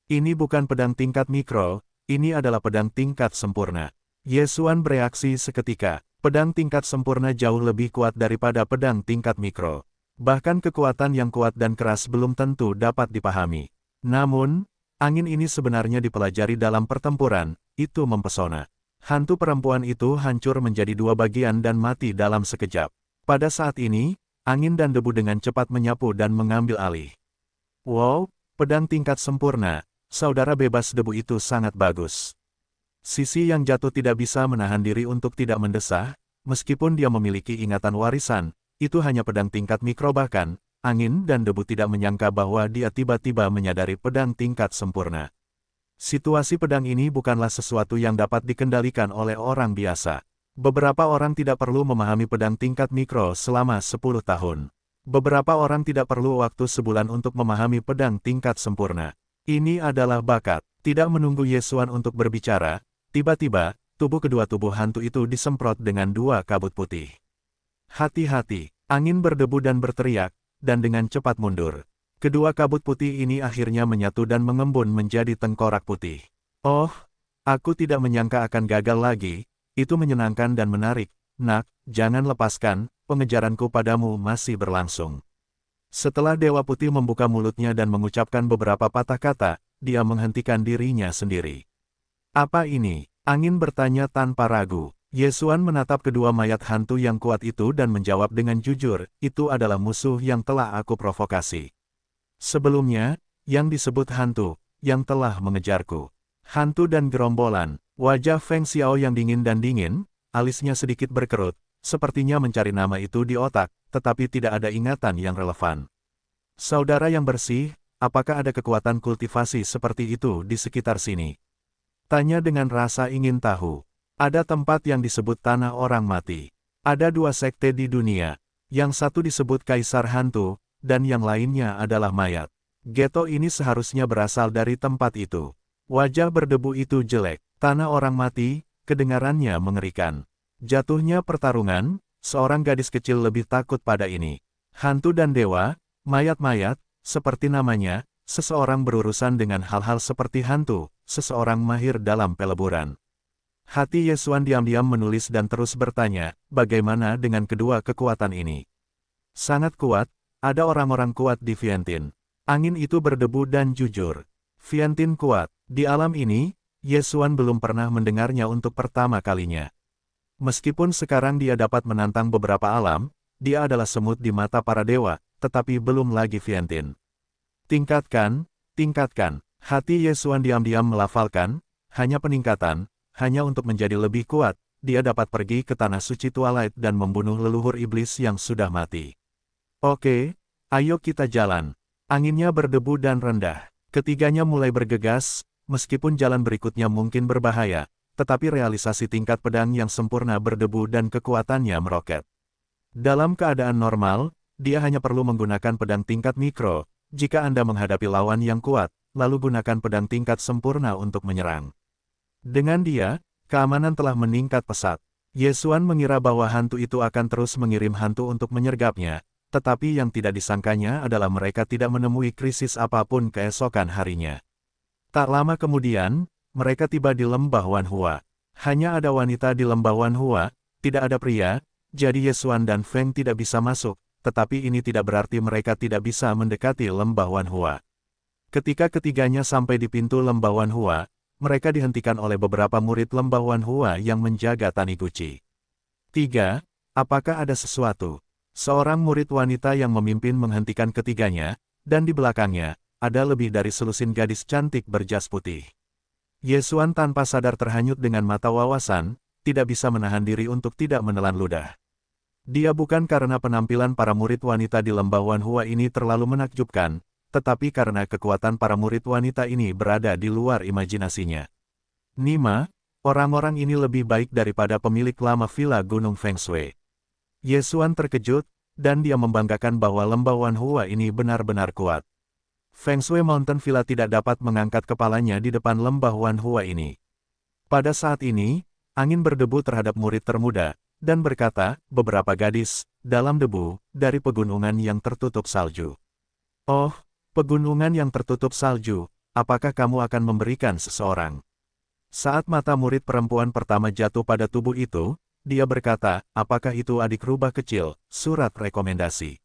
Ini bukan pedang tingkat mikro, ini adalah pedang tingkat sempurna. Yesuan bereaksi seketika. Pedang tingkat sempurna jauh lebih kuat daripada pedang tingkat mikro. Bahkan kekuatan yang kuat dan keras belum tentu dapat dipahami. Namun, angin ini sebenarnya dipelajari dalam pertempuran, itu mempesona. Hantu perempuan itu hancur menjadi 2 bagian dan mati dalam sekejap. Pada saat ini, angin dan debu dengan cepat menyapu dan mengambil alih. Wow, pedang tingkat sempurna, saudara bebas debu itu sangat bagus. Sisi yang jatuh tidak bisa menahan diri untuk tidak mendesah, meskipun dia memiliki ingatan warisan, itu hanya pedang tingkat mikro bahkan, angin dan debu tidak menyangka bahwa dia tiba-tiba menyadari pedang tingkat sempurna. Situasi pedang ini bukanlah sesuatu yang dapat dikendalikan oleh orang biasa. Beberapa orang tidak perlu memahami pedang tingkat mikro selama 10 tahun. Beberapa orang tidak perlu waktu sebulan untuk memahami pedang tingkat sempurna. Ini adalah bakat. Tidak menunggu Yesuan untuk berbicara, tiba-tiba, kedua tubuh hantu itu disemprot dengan 2 kabut putih. Hati-hati, angin berdebu dan berteriak, dan dengan cepat mundur. Kedua kabut putih ini akhirnya menyatu dan mengembun menjadi tengkorak putih. Oh, aku tidak menyangka akan gagal lagi, itu menyenangkan dan menarik. Nak, jangan lepaskan, pengejaranku padamu masih berlangsung. Setelah Dewa Putih membuka mulutnya dan mengucapkan beberapa patah kata, dia menghentikan dirinya sendiri. Apa ini? Angin bertanya tanpa ragu. Yesuan menatap kedua mayat hantu yang kuat itu dan menjawab dengan jujur, itu adalah musuh yang telah aku provokasi. Sebelumnya, yang disebut hantu, yang telah mengejarku. Hantu dan gerombolan, wajah Feng Xiao yang dingin dan dingin, alisnya sedikit berkerut, sepertinya mencari nama itu di otak, tetapi tidak ada ingatan yang relevan. Saudara yang bersih, apakah ada kekuatan kultivasi seperti itu di sekitar sini? Tanya dengan rasa ingin tahu. Ada tempat yang disebut Tanah Orang Mati. Ada 2 sekte di dunia. Yang satu disebut Kaisar Hantu, dan yang lainnya adalah mayat. Ghetto ini seharusnya berasal dari tempat itu. Wajah berdebu itu jelek. Tanah Orang Mati, kedengarannya mengerikan. Jatuhnya pertarungan, seorang gadis kecil lebih takut pada ini. Hantu dan dewa, mayat-mayat, seperti namanya, seseorang berurusan dengan hal-hal seperti hantu, seseorang mahir dalam peleburan. Hati Yesuan diam-diam menulis dan terus bertanya, bagaimana dengan kedua kekuatan ini? Sangat kuat, ada orang-orang kuat di Vientiane. Angin itu berdebu dan jujur. Vientiane kuat. Di alam ini, Yesuan belum pernah mendengarnya untuk pertama kalinya. Meskipun sekarang dia dapat menantang beberapa alam, dia adalah semut di mata para dewa, tetapi belum lagi Vientiane. Tingkatkan, tingkatkan. Hati Yesuan diam-diam melafalkan, hanya peningkatan, hanya untuk menjadi lebih kuat, dia dapat pergi ke tanah suci Twilight dan membunuh leluhur iblis yang sudah mati. Oke, ayo kita jalan. Anginnya berdebu dan rendah. Ketiganya mulai bergegas, meskipun jalan berikutnya mungkin berbahaya, tetapi realisasi tingkat pedang yang sempurna berdebu dan kekuatannya meroket. Dalam keadaan normal, dia hanya perlu menggunakan pedang tingkat mikro. Jika Anda menghadapi lawan yang kuat, lalu gunakan pedang tingkat sempurna untuk menyerang. Dengan dia, keamanan telah meningkat pesat. Yesuan mengira bahwa hantu itu akan terus mengirim hantu untuk menyergapnya, tetapi yang tidak disangkanya adalah mereka tidak menemui krisis apapun keesokan harinya. Tak lama kemudian, mereka tiba di lembah Wanhua. Hanya ada wanita di lembah Wanhua, tidak ada pria, jadi Yesuan dan Feng tidak bisa masuk, tetapi ini tidak berarti mereka tidak bisa mendekati lembah Wanhua. Ketika ketiganya sampai di pintu lembah Wanhua, mereka dihentikan oleh beberapa murid lembah Wanhua yang menjaga Taniguchi. 3. Apakah ada sesuatu? Seorang murid wanita yang memimpin menghentikan ketiganya, dan di belakangnya, ada lebih dari selusin gadis cantik berjas putih. Yesuan tanpa sadar terhanyut dengan mata wawasan, tidak bisa menahan diri untuk tidak menelan ludah. Dia bukan karena penampilan para murid wanita di lembah Wanhua ini terlalu menakjubkan, tetapi karena kekuatan para murid wanita ini berada di luar imajinasinya. Nima, orang-orang ini lebih baik daripada pemilik lama villa Gunung Feng Shui. Yesuan terkejut, dan dia membanggakan bahwa lembah Wanhua ini benar-benar kuat. Feng Shui Mountain Villa tidak dapat mengangkat kepalanya di depan lembah Wanhua ini. Pada saat ini, angin berdebu terhadap murid termuda, dan berkata, beberapa gadis, dalam debu, dari pegunungan yang tertutup salju. Oh, pegunungan yang tertutup salju, apakah kamu akan memberikan seseorang? Saat mata murid perempuan pertama jatuh pada tubuh itu, dia berkata, apakah itu adik rubah kecil, surat rekomendasi.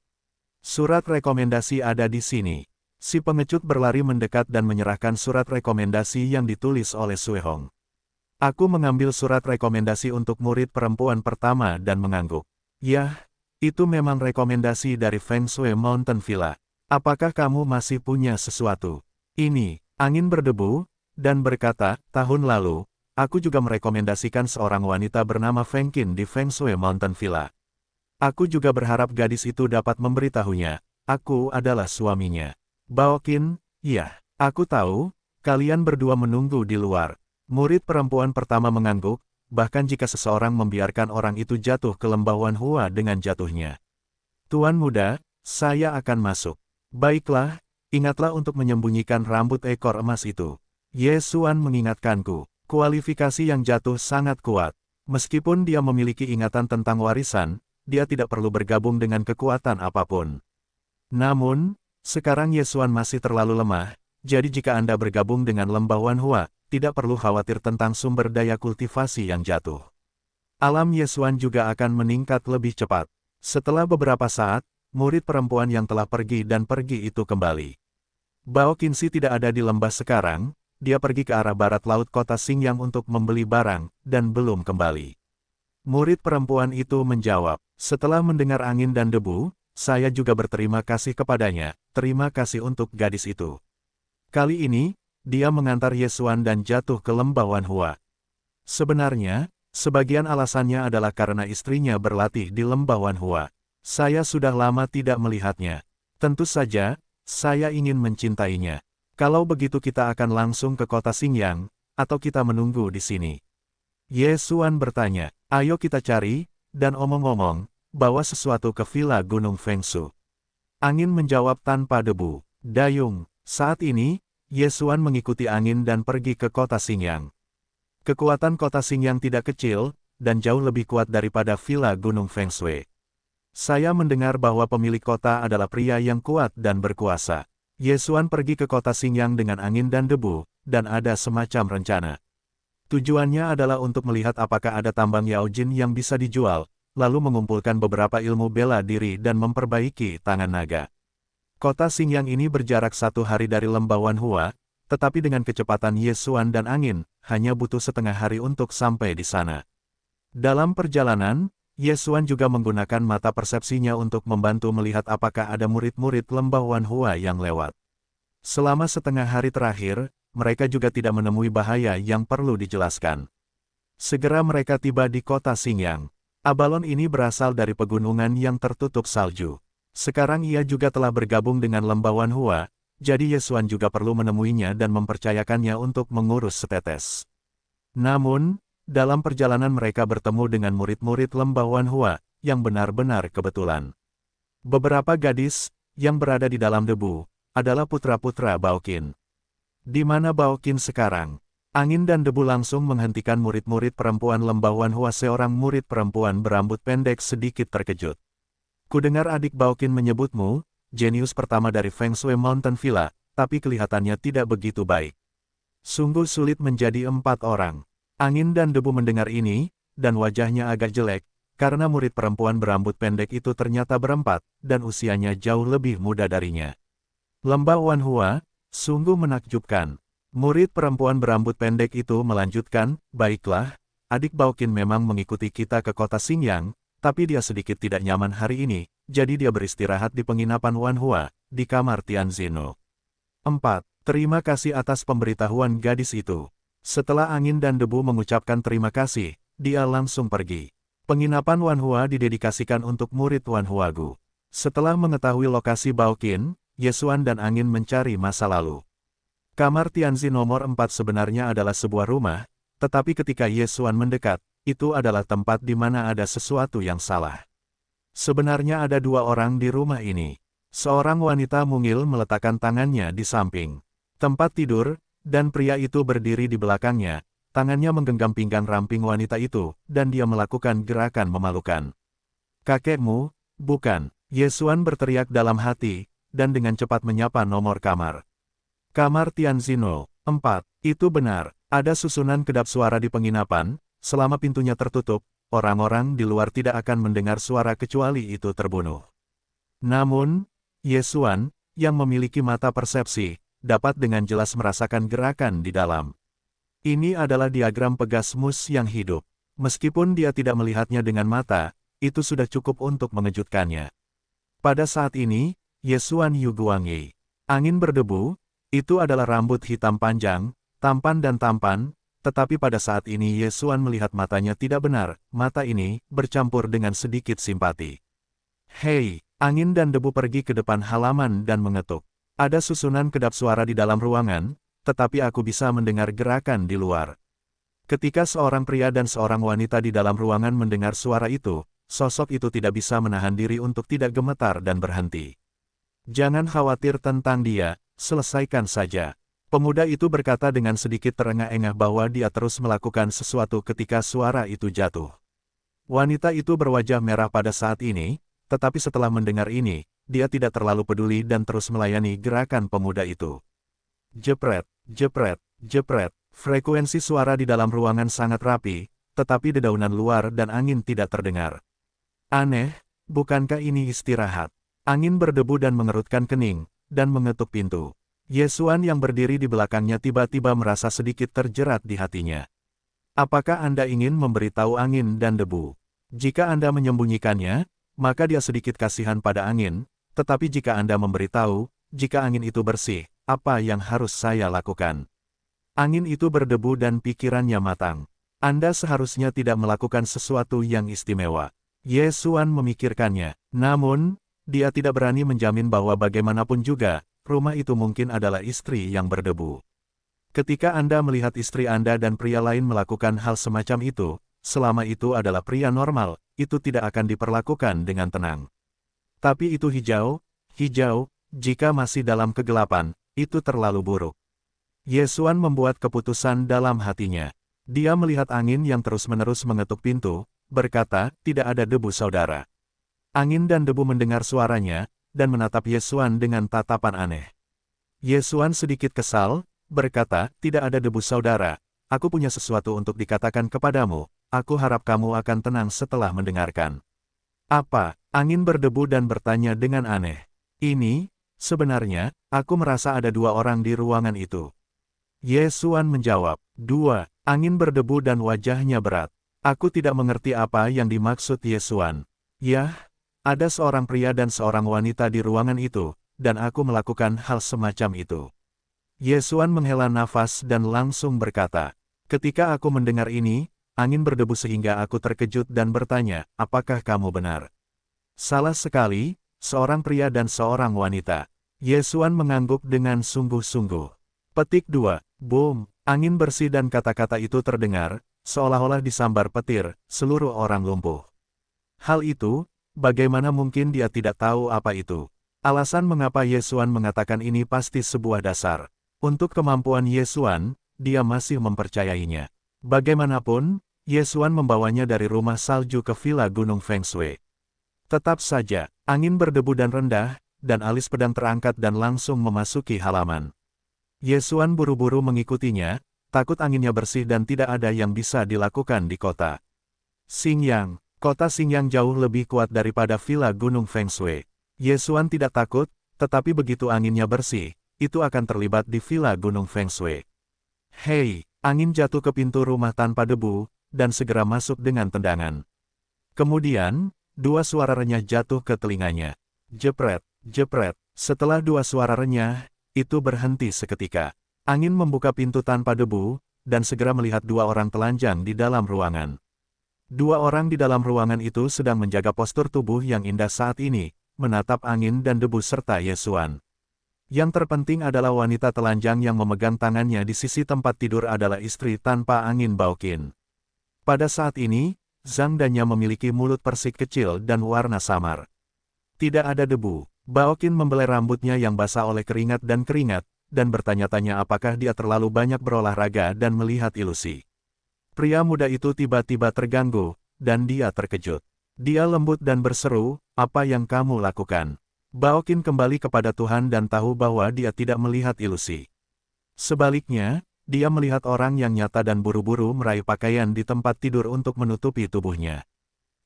Surat rekomendasi ada di sini. Si pengecut berlari mendekat dan menyerahkan surat rekomendasi yang ditulis oleh Sue Hong. Aku mengambil surat rekomendasi untuk murid perempuan pertama dan mengangguk. Yah, itu memang rekomendasi dari Feng Shui Mountain Villa. Apakah kamu masih punya sesuatu? Ini, angin berdebu, dan berkata, tahun lalu, aku juga merekomendasikan seorang wanita bernama Feng Qin di Feng Shui Mountain Villa. Aku juga berharap gadis itu dapat memberitahunya, aku adalah suaminya. Bao Qin, iya, aku tahu, kalian berdua menunggu di luar. Murid perempuan pertama mengangguk, bahkan jika seseorang membiarkan orang itu jatuh ke lembah Wanhua dengan jatuhnya. Tuan muda, saya akan masuk. Baiklah, ingatlah untuk menyembunyikan rambut ekor emas itu. Yesuan mengingatkanku, kualifikasi yang jatuh sangat kuat. Meskipun dia memiliki ingatan tentang warisan, dia tidak perlu bergabung dengan kekuatan apapun. Namun, sekarang Yesuan masih terlalu lemah, jadi jika Anda bergabung dengan lembah Wanhua, tidak perlu khawatir tentang sumber daya kultivasi yang jatuh. Alam Yesuan juga akan meningkat lebih cepat. Setelah beberapa saat, murid perempuan yang telah pergi itu kembali. Bao Qinsi tidak ada di lembah sekarang, dia pergi ke arah barat laut kota Xingyang untuk membeli barang, dan belum kembali. Murid perempuan itu menjawab, setelah mendengar angin dan debu, saya juga berterima kasih kepadanya, terima kasih untuk gadis itu. Kali ini, dia mengantar Yesuan dan jatuh ke lembah Wanhua. Sebenarnya, sebagian alasannya adalah karena istrinya berlatih di lembah Wanhua. Saya sudah lama tidak melihatnya. Tentu saja, saya ingin mencintainya. Kalau begitu kita akan langsung ke kota Xingyang, atau kita menunggu di sini? Yesuan bertanya, ayo kita cari, dan omong-omong, bawa sesuatu ke villa Gunung Fengsu. Angin menjawab tanpa debu. Dayung, saat ini, Yesuan mengikuti angin dan pergi ke kota Xingyang. Kekuatan kota Xingyang tidak kecil, dan jauh lebih kuat daripada villa Gunung Fengshui. Saya mendengar bahwa pemilik kota adalah pria yang kuat dan berkuasa. Yesuan pergi ke kota Xingyang dengan angin dan debu, dan ada semacam rencana. Tujuannya adalah untuk melihat apakah ada tambang Yaojin yang bisa dijual, lalu mengumpulkan beberapa ilmu bela diri dan memperbaiki tangan naga. Kota Xingyang ini berjarak 1 hari dari lembah Wanhua, tetapi dengan kecepatan Yesuan dan angin, hanya butuh setengah hari untuk sampai di sana. Dalam perjalanan, Yesuan juga menggunakan mata persepsinya untuk membantu melihat apakah ada murid-murid lembah Wanhua yang lewat. Selama setengah hari terakhir, mereka juga tidak menemui bahaya yang perlu dijelaskan. Segera mereka tiba di kota Xingyang. Abalon ini berasal dari pegunungan yang tertutup salju. Sekarang ia juga telah bergabung dengan lembah Wanhua, jadi Yesuan juga perlu menemuinya dan mempercayakannya untuk mengurus setetes. Namun, dalam perjalanan mereka bertemu dengan murid-murid lembah Wanhua, yang benar-benar kebetulan. Beberapa gadis, yang berada di dalam debu, adalah putra-putra Bao Qin. Di mana Bao Qin sekarang? Angin dan debu langsung menghentikan murid-murid perempuan lembah Wanhua. Seorang murid perempuan berambut pendek sedikit terkejut. Kudengar adik Bao Qin menyebutmu, jenius pertama dari Feng Shui Mountain Villa, tapi kelihatannya tidak begitu baik. Sungguh sulit menjadi 4 orang. Angin dan debu mendengar ini, dan wajahnya agak jelek, karena murid perempuan berambut pendek itu ternyata berempat, dan usianya jauh lebih muda darinya. Lembah Wanhua, sungguh menakjubkan. Murid perempuan berambut pendek itu melanjutkan, baiklah, adik Baoqin memang mengikuti kita ke kota Xingyang, tapi dia sedikit tidak nyaman hari ini, jadi dia beristirahat di penginapan Wanhua, di kamar Tianzino. 4. Terima kasih atas pemberitahuan gadis itu. Setelah angin dan debu mengucapkan terima kasih, dia langsung pergi. Penginapan Wanhua didedikasikan untuk murid Wanhuagu. Setelah mengetahui lokasi Baoqin, Yesuan dan angin mencari masa lalu. Kamar Tianzi nomor 4 sebenarnya adalah sebuah rumah, tetapi ketika Yesuan mendekat, itu adalah tempat di mana ada sesuatu yang salah. Sebenarnya ada dua orang di rumah ini. Seorang wanita mungil meletakkan tangannya di samping tempat tidur, dan pria itu berdiri di belakangnya, tangannya menggenggam pinggang ramping wanita itu, dan dia melakukan gerakan memalukan. Kakekmu, bukan, Yesuan berteriak dalam hati, dan dengan cepat menyapa nomor kamar. Kamar Tianzino, 4, itu benar, ada susunan kedap suara di penginapan, selama pintunya tertutup, orang-orang di luar tidak akan mendengar suara kecuali itu terbunuh. Namun, Yesuan, yang memiliki mata persepsi, dapat dengan jelas merasakan gerakan di dalam. Ini adalah diagram Pegasmus yang hidup. Meskipun dia tidak melihatnya dengan mata, itu sudah cukup untuk mengejutkannya. Pada saat ini, Yesuan Yuguangyi. Angin berdebu, itu adalah rambut hitam panjang, tampan dan tampan, tetapi pada saat ini Yesuan melihat matanya tidak benar, mata ini bercampur dengan sedikit simpati. Hei, angin dan debu pergi ke depan halaman dan mengetuk. Ada susunan kedap suara di dalam ruangan, tetapi aku bisa mendengar gerakan di luar. Ketika seorang pria dan seorang wanita di dalam ruangan mendengar suara itu, sosok itu tidak bisa menahan diri untuk tidak gemetar dan berhenti. Jangan khawatir tentang dia, selesaikan saja. Pemuda itu berkata dengan sedikit terengah-engah bahwa dia terus melakukan sesuatu ketika suara itu jatuh. Wanita itu berwajah merah pada saat ini, tetapi setelah mendengar ini, dia tidak terlalu peduli dan terus melayani gerakan pemuda itu. Jepret, jepret, jepret, frekuensi suara di dalam ruangan sangat rapi, tetapi dedaunan luar dan angin tidak terdengar. Aneh, bukankah ini istirahat? Angin berdebu dan mengerutkan kening, dan mengetuk pintu. Yesuan yang berdiri di belakangnya tiba-tiba merasa sedikit terjerat di hatinya. Apakah Anda ingin memberitahu angin dan debu? Jika Anda menyembunyikannya, maka dia sedikit kasihan pada angin, tetapi jika Anda memberitahu, jika angin itu bersih, apa yang harus saya lakukan? Angin itu berdebu dan pikirannya matang. Anda seharusnya tidak melakukan sesuatu yang istimewa. Yesuan memikirkannya, namun, dia tidak berani menjamin bahwa bagaimanapun juga, rumah itu mungkin adalah istri yang berdebu. Ketika Anda melihat istri Anda dan pria lain melakukan hal semacam itu, selama itu adalah pria normal, itu tidak akan diperlakukan dengan tenang. Tapi itu hijau, jika masih dalam kegelapan, itu terlalu buruk. Yesuan membuat keputusan dalam hatinya. Dia melihat angin yang terus-menerus mengetuk pintu, berkata, tidak ada debu saudara. Angin dan debu mendengar suaranya, dan menatap Yesuan dengan tatapan aneh. Yesuan sedikit kesal, berkata, tidak ada debu saudara, aku punya sesuatu untuk dikatakan kepadamu, aku harap kamu akan tenang setelah mendengarkan. Apa? Angin berdebu dan bertanya dengan aneh. Ini, sebenarnya, aku merasa ada dua orang di ruangan itu. Yesuan menjawab, dua. Angin berdebu dan wajahnya berat. Aku tidak mengerti apa yang dimaksud Yesuan. Yah, ada seorang pria dan seorang wanita di ruangan itu, dan aku melakukan hal semacam itu. Yesuan menghela nafas dan langsung berkata, ketika aku mendengar ini, angin berdebu sehingga aku terkejut dan bertanya, apakah kamu benar? Salah sekali, seorang pria dan seorang wanita. Yesuan mengangguk dengan sungguh-sungguh. Petik 2. Boom, angin bersih dan kata-kata itu terdengar, seolah-olah disambar petir, seluruh orang lumpuh. Hal itu, bagaimana mungkin dia tidak tahu apa itu? Alasan mengapa Yesuan mengatakan ini pasti sebuah dasar. Untuk kemampuan Yesuan, dia masih mempercayainya. Bagaimanapun, Yesuan membawanya dari rumah salju ke villa Gunung Fengshui. Tetap saja, angin berdebu dan rendah, dan alis pedang terangkat dan langsung memasuki halaman. Yesuan buru-buru mengikutinya, takut anginnya bersih dan tidak ada yang bisa dilakukan di kota Xingyang. Kota Xingyang jauh lebih kuat daripada Villa Gunung Feng Shui. Ye Xuan tidak takut, tetapi begitu anginnya bersih, itu akan terlibat di Villa Gunung Feng Shui. Hei, angin jatuh ke pintu rumah tanpa debu, dan segera masuk dengan tendangan. Kemudian, dua suara renyah jatuh ke telinganya. Jepret, jepret. Setelah dua suara renyah, itu berhenti seketika. Angin membuka pintu tanpa debu, dan segera melihat dua orang telanjang di dalam ruangan. Dua orang di dalam ruangan itu sedang menjaga postur tubuh yang indah saat ini, menatap angin dan debu serta Ye Xuan. Yang terpenting adalah wanita telanjang yang memegang tangannya di sisi tempat tidur adalah istri tanpa angin Baoqin. Pada saat ini, Zhang Danya memiliki mulut persik kecil dan warna samar. Tidak ada debu. Baoqin membelai rambutnya yang basah oleh keringat, dan bertanya-tanya apakah dia terlalu banyak berolahraga dan melihat ilusi. Pria muda itu tiba-tiba terganggu, dan dia terkejut. Dia lembut dan berseru, "Apa yang kamu lakukan?" Baoqin kembali kepada Tuhan dan tahu bahwa dia tidak melihat ilusi. Sebaliknya, dia melihat orang yang nyata dan buru-buru meraih pakaian di tempat tidur untuk menutupi tubuhnya.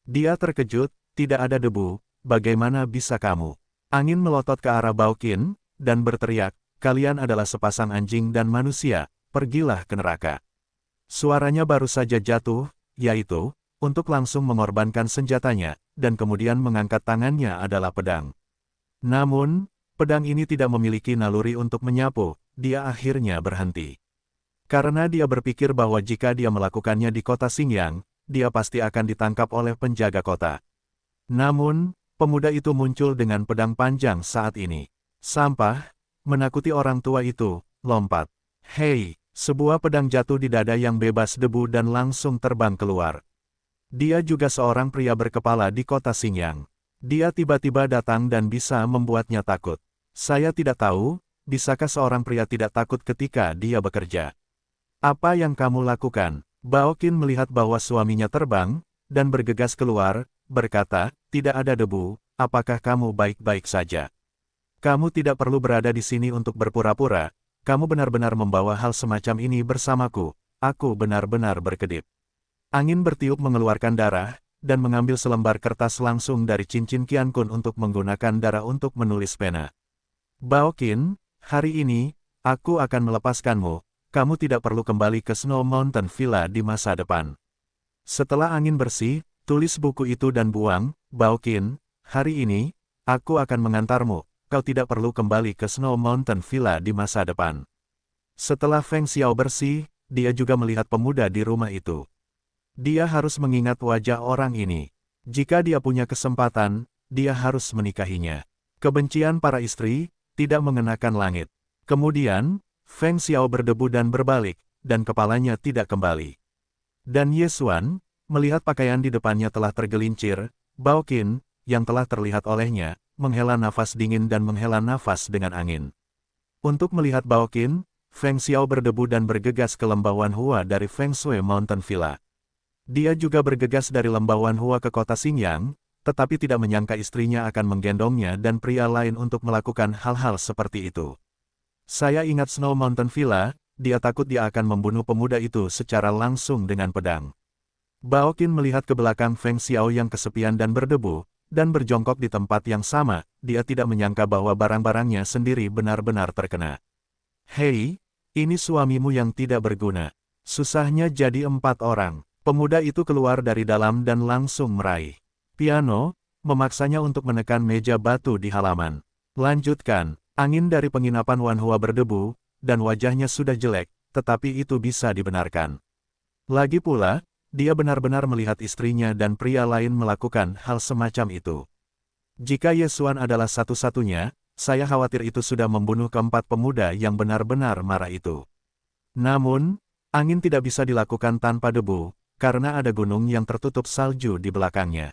Dia terkejut, "Tidak ada debu, bagaimana bisa kamu?" Angin melotot ke arah Baoqin, dan berteriak, "Kalian adalah sepasang anjing dan manusia, pergilah ke neraka." Suaranya baru saja jatuh, yaitu, untuk langsung mengorbankan senjatanya, dan kemudian mengangkat tangannya adalah pedang. Namun, pedang ini tidak memiliki naluri untuk menyapu, dia akhirnya berhenti. Karena dia berpikir bahwa jika dia melakukannya di kota Xingyang, dia pasti akan ditangkap oleh penjaga kota. Namun, pemuda itu muncul dengan pedang panjang saat ini. Sampah, menakuti orang tua itu, lompat. Hei! Sebuah pedang jatuh di dada yang bebas debu dan langsung terbang keluar. Dia juga seorang pria berkepala di kota Xingyang. Dia tiba-tiba datang dan bisa membuatnya takut. Saya tidak tahu, bisakah seorang pria tidak takut ketika dia bekerja? Apa yang kamu lakukan? Baoqin melihat bahwa suaminya terbang, dan bergegas keluar, berkata, "Tidak ada debu, apakah kamu baik-baik saja? Kamu tidak perlu berada di sini untuk berpura-pura. Kamu benar-benar membawa hal semacam ini bersamaku, aku benar-benar berkedip." Angin bertiup mengeluarkan darah, dan mengambil selembar kertas langsung dari cincin Qian Kun untuk menggunakan darah untuk menulis pena. "Baoqin, hari ini, aku akan melepaskanmu, kamu tidak perlu kembali ke Snow Mountain Villa di masa depan. Setelah angin bersih, tulis buku itu dan buang, Baoqin, hari ini, aku akan mengantarmu. Kau tidak perlu kembali ke Snow Mountain Villa di masa depan." Setelah Feng Xiao bersih, dia juga melihat pemuda di rumah itu. Dia harus mengingat wajah orang ini. Jika dia punya kesempatan, dia harus menikahinya. Kebencian para istri, tidak mengenakan langit. Kemudian, Feng Xiao berdebu dan berbalik, dan kepalanya tidak kembali. Dan Ye Xuan, melihat pakaian di depannya telah tergelincir, Baoqin, yang telah terlihat olehnya, menghela nafas dingin dan menghela nafas dengan angin. Untuk melihat Baoqin, Feng Xiao berdebu dan bergegas ke lembah Wanhua dari Feng Shui Mountain Villa. Dia juga bergegas dari lembah Wanhua ke kota Xingyang, tetapi tidak menyangka istrinya akan menggendongnya dan pria lain untuk melakukan hal-hal seperti itu. Saya ingat Snow Mountain Villa, dia takut dia akan membunuh pemuda itu secara langsung dengan pedang. Baoqin melihat ke belakang Feng Xiao yang kesepian dan berdebu, dan berjongkok di tempat yang sama, dia tidak menyangka bahwa barang-barangnya sendiri benar-benar terkena. "Hei, ini suamimu yang tidak berguna. Susahnya jadi 4 orang. Pemuda itu keluar dari dalam dan langsung meraih piano, memaksanya untuk menekan meja batu di halaman. Lanjutkan, angin dari penginapan Wanhua berdebu, dan wajahnya sudah jelek, tetapi itu bisa dibenarkan. Lagi pula, dia benar-benar melihat istrinya dan pria lain melakukan hal semacam itu. Jika Ye Xuan adalah satu-satunya, saya khawatir itu sudah membunuh keempat pemuda yang benar-benar marah itu. Namun, angin tidak bisa dilakukan tanpa debu, karena ada gunung yang tertutup salju di belakangnya.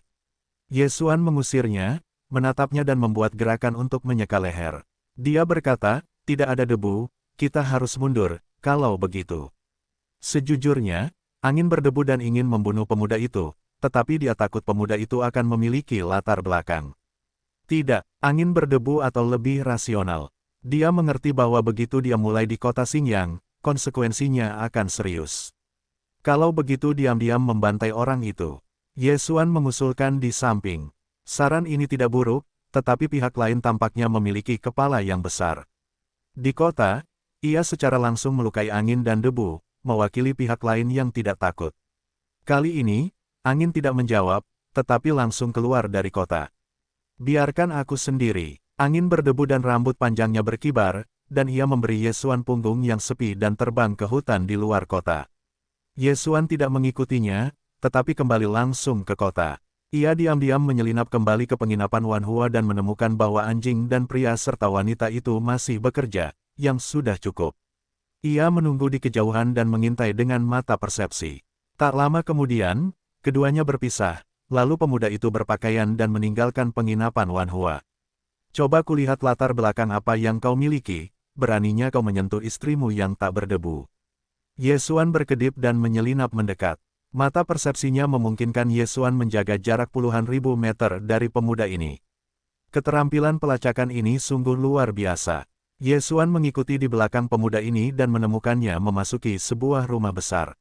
Ye Xuan mengusirnya, menatapnya dan membuat gerakan untuk menyeka leher. Dia berkata, "Tidak ada debu, kita harus mundur, kalau begitu." Sejujurnya, angin berdebu dan ingin membunuh pemuda itu, tetapi dia takut pemuda itu akan memiliki latar belakang. Tidak, angin berdebu atau lebih rasional. Dia mengerti bahwa begitu dia mulai di kota Xingyang, konsekuensinya akan serius. Kalau begitu diam-diam membantai orang itu. Ye Xuan mengusulkan di samping. Saran ini tidak buruk, tetapi pihak lain tampaknya memiliki kepala yang besar. Di kota, ia secara langsung melukai angin dan debu, mewakili pihak lain yang tidak takut. Kali ini, angin tidak menjawab, tetapi langsung keluar dari kota. Biarkan aku sendiri. Angin berdebu dan rambut panjangnya berkibar, dan ia memberi Ye Xuan punggung yang sepi dan terbang ke hutan di luar kota. Ye Xuan tidak mengikutinya, tetapi kembali langsung ke kota. Ia diam-diam menyelinap kembali ke penginapan Wan Hua dan menemukan bahwa anjing dan pria serta wanita itu masih bekerja, yang sudah cukup. Ia menunggu di kejauhan dan mengintai dengan mata persepsi. Tak lama kemudian, keduanya berpisah, lalu pemuda itu berpakaian dan meninggalkan penginapan Wan Hua. Coba kulihat latar belakang apa yang kau miliki, beraninya kau menyentuh istrimu yang tak berdebu. Ye Xuan berkedip dan menyelinap mendekat. Mata persepsinya memungkinkan Ye Xuan menjaga jarak puluhan ribu meter dari pemuda ini. Keterampilan pelacakan ini sungguh luar biasa. Ye Xuan mengikuti di belakang pemuda ini dan menemukannya memasuki sebuah rumah besar.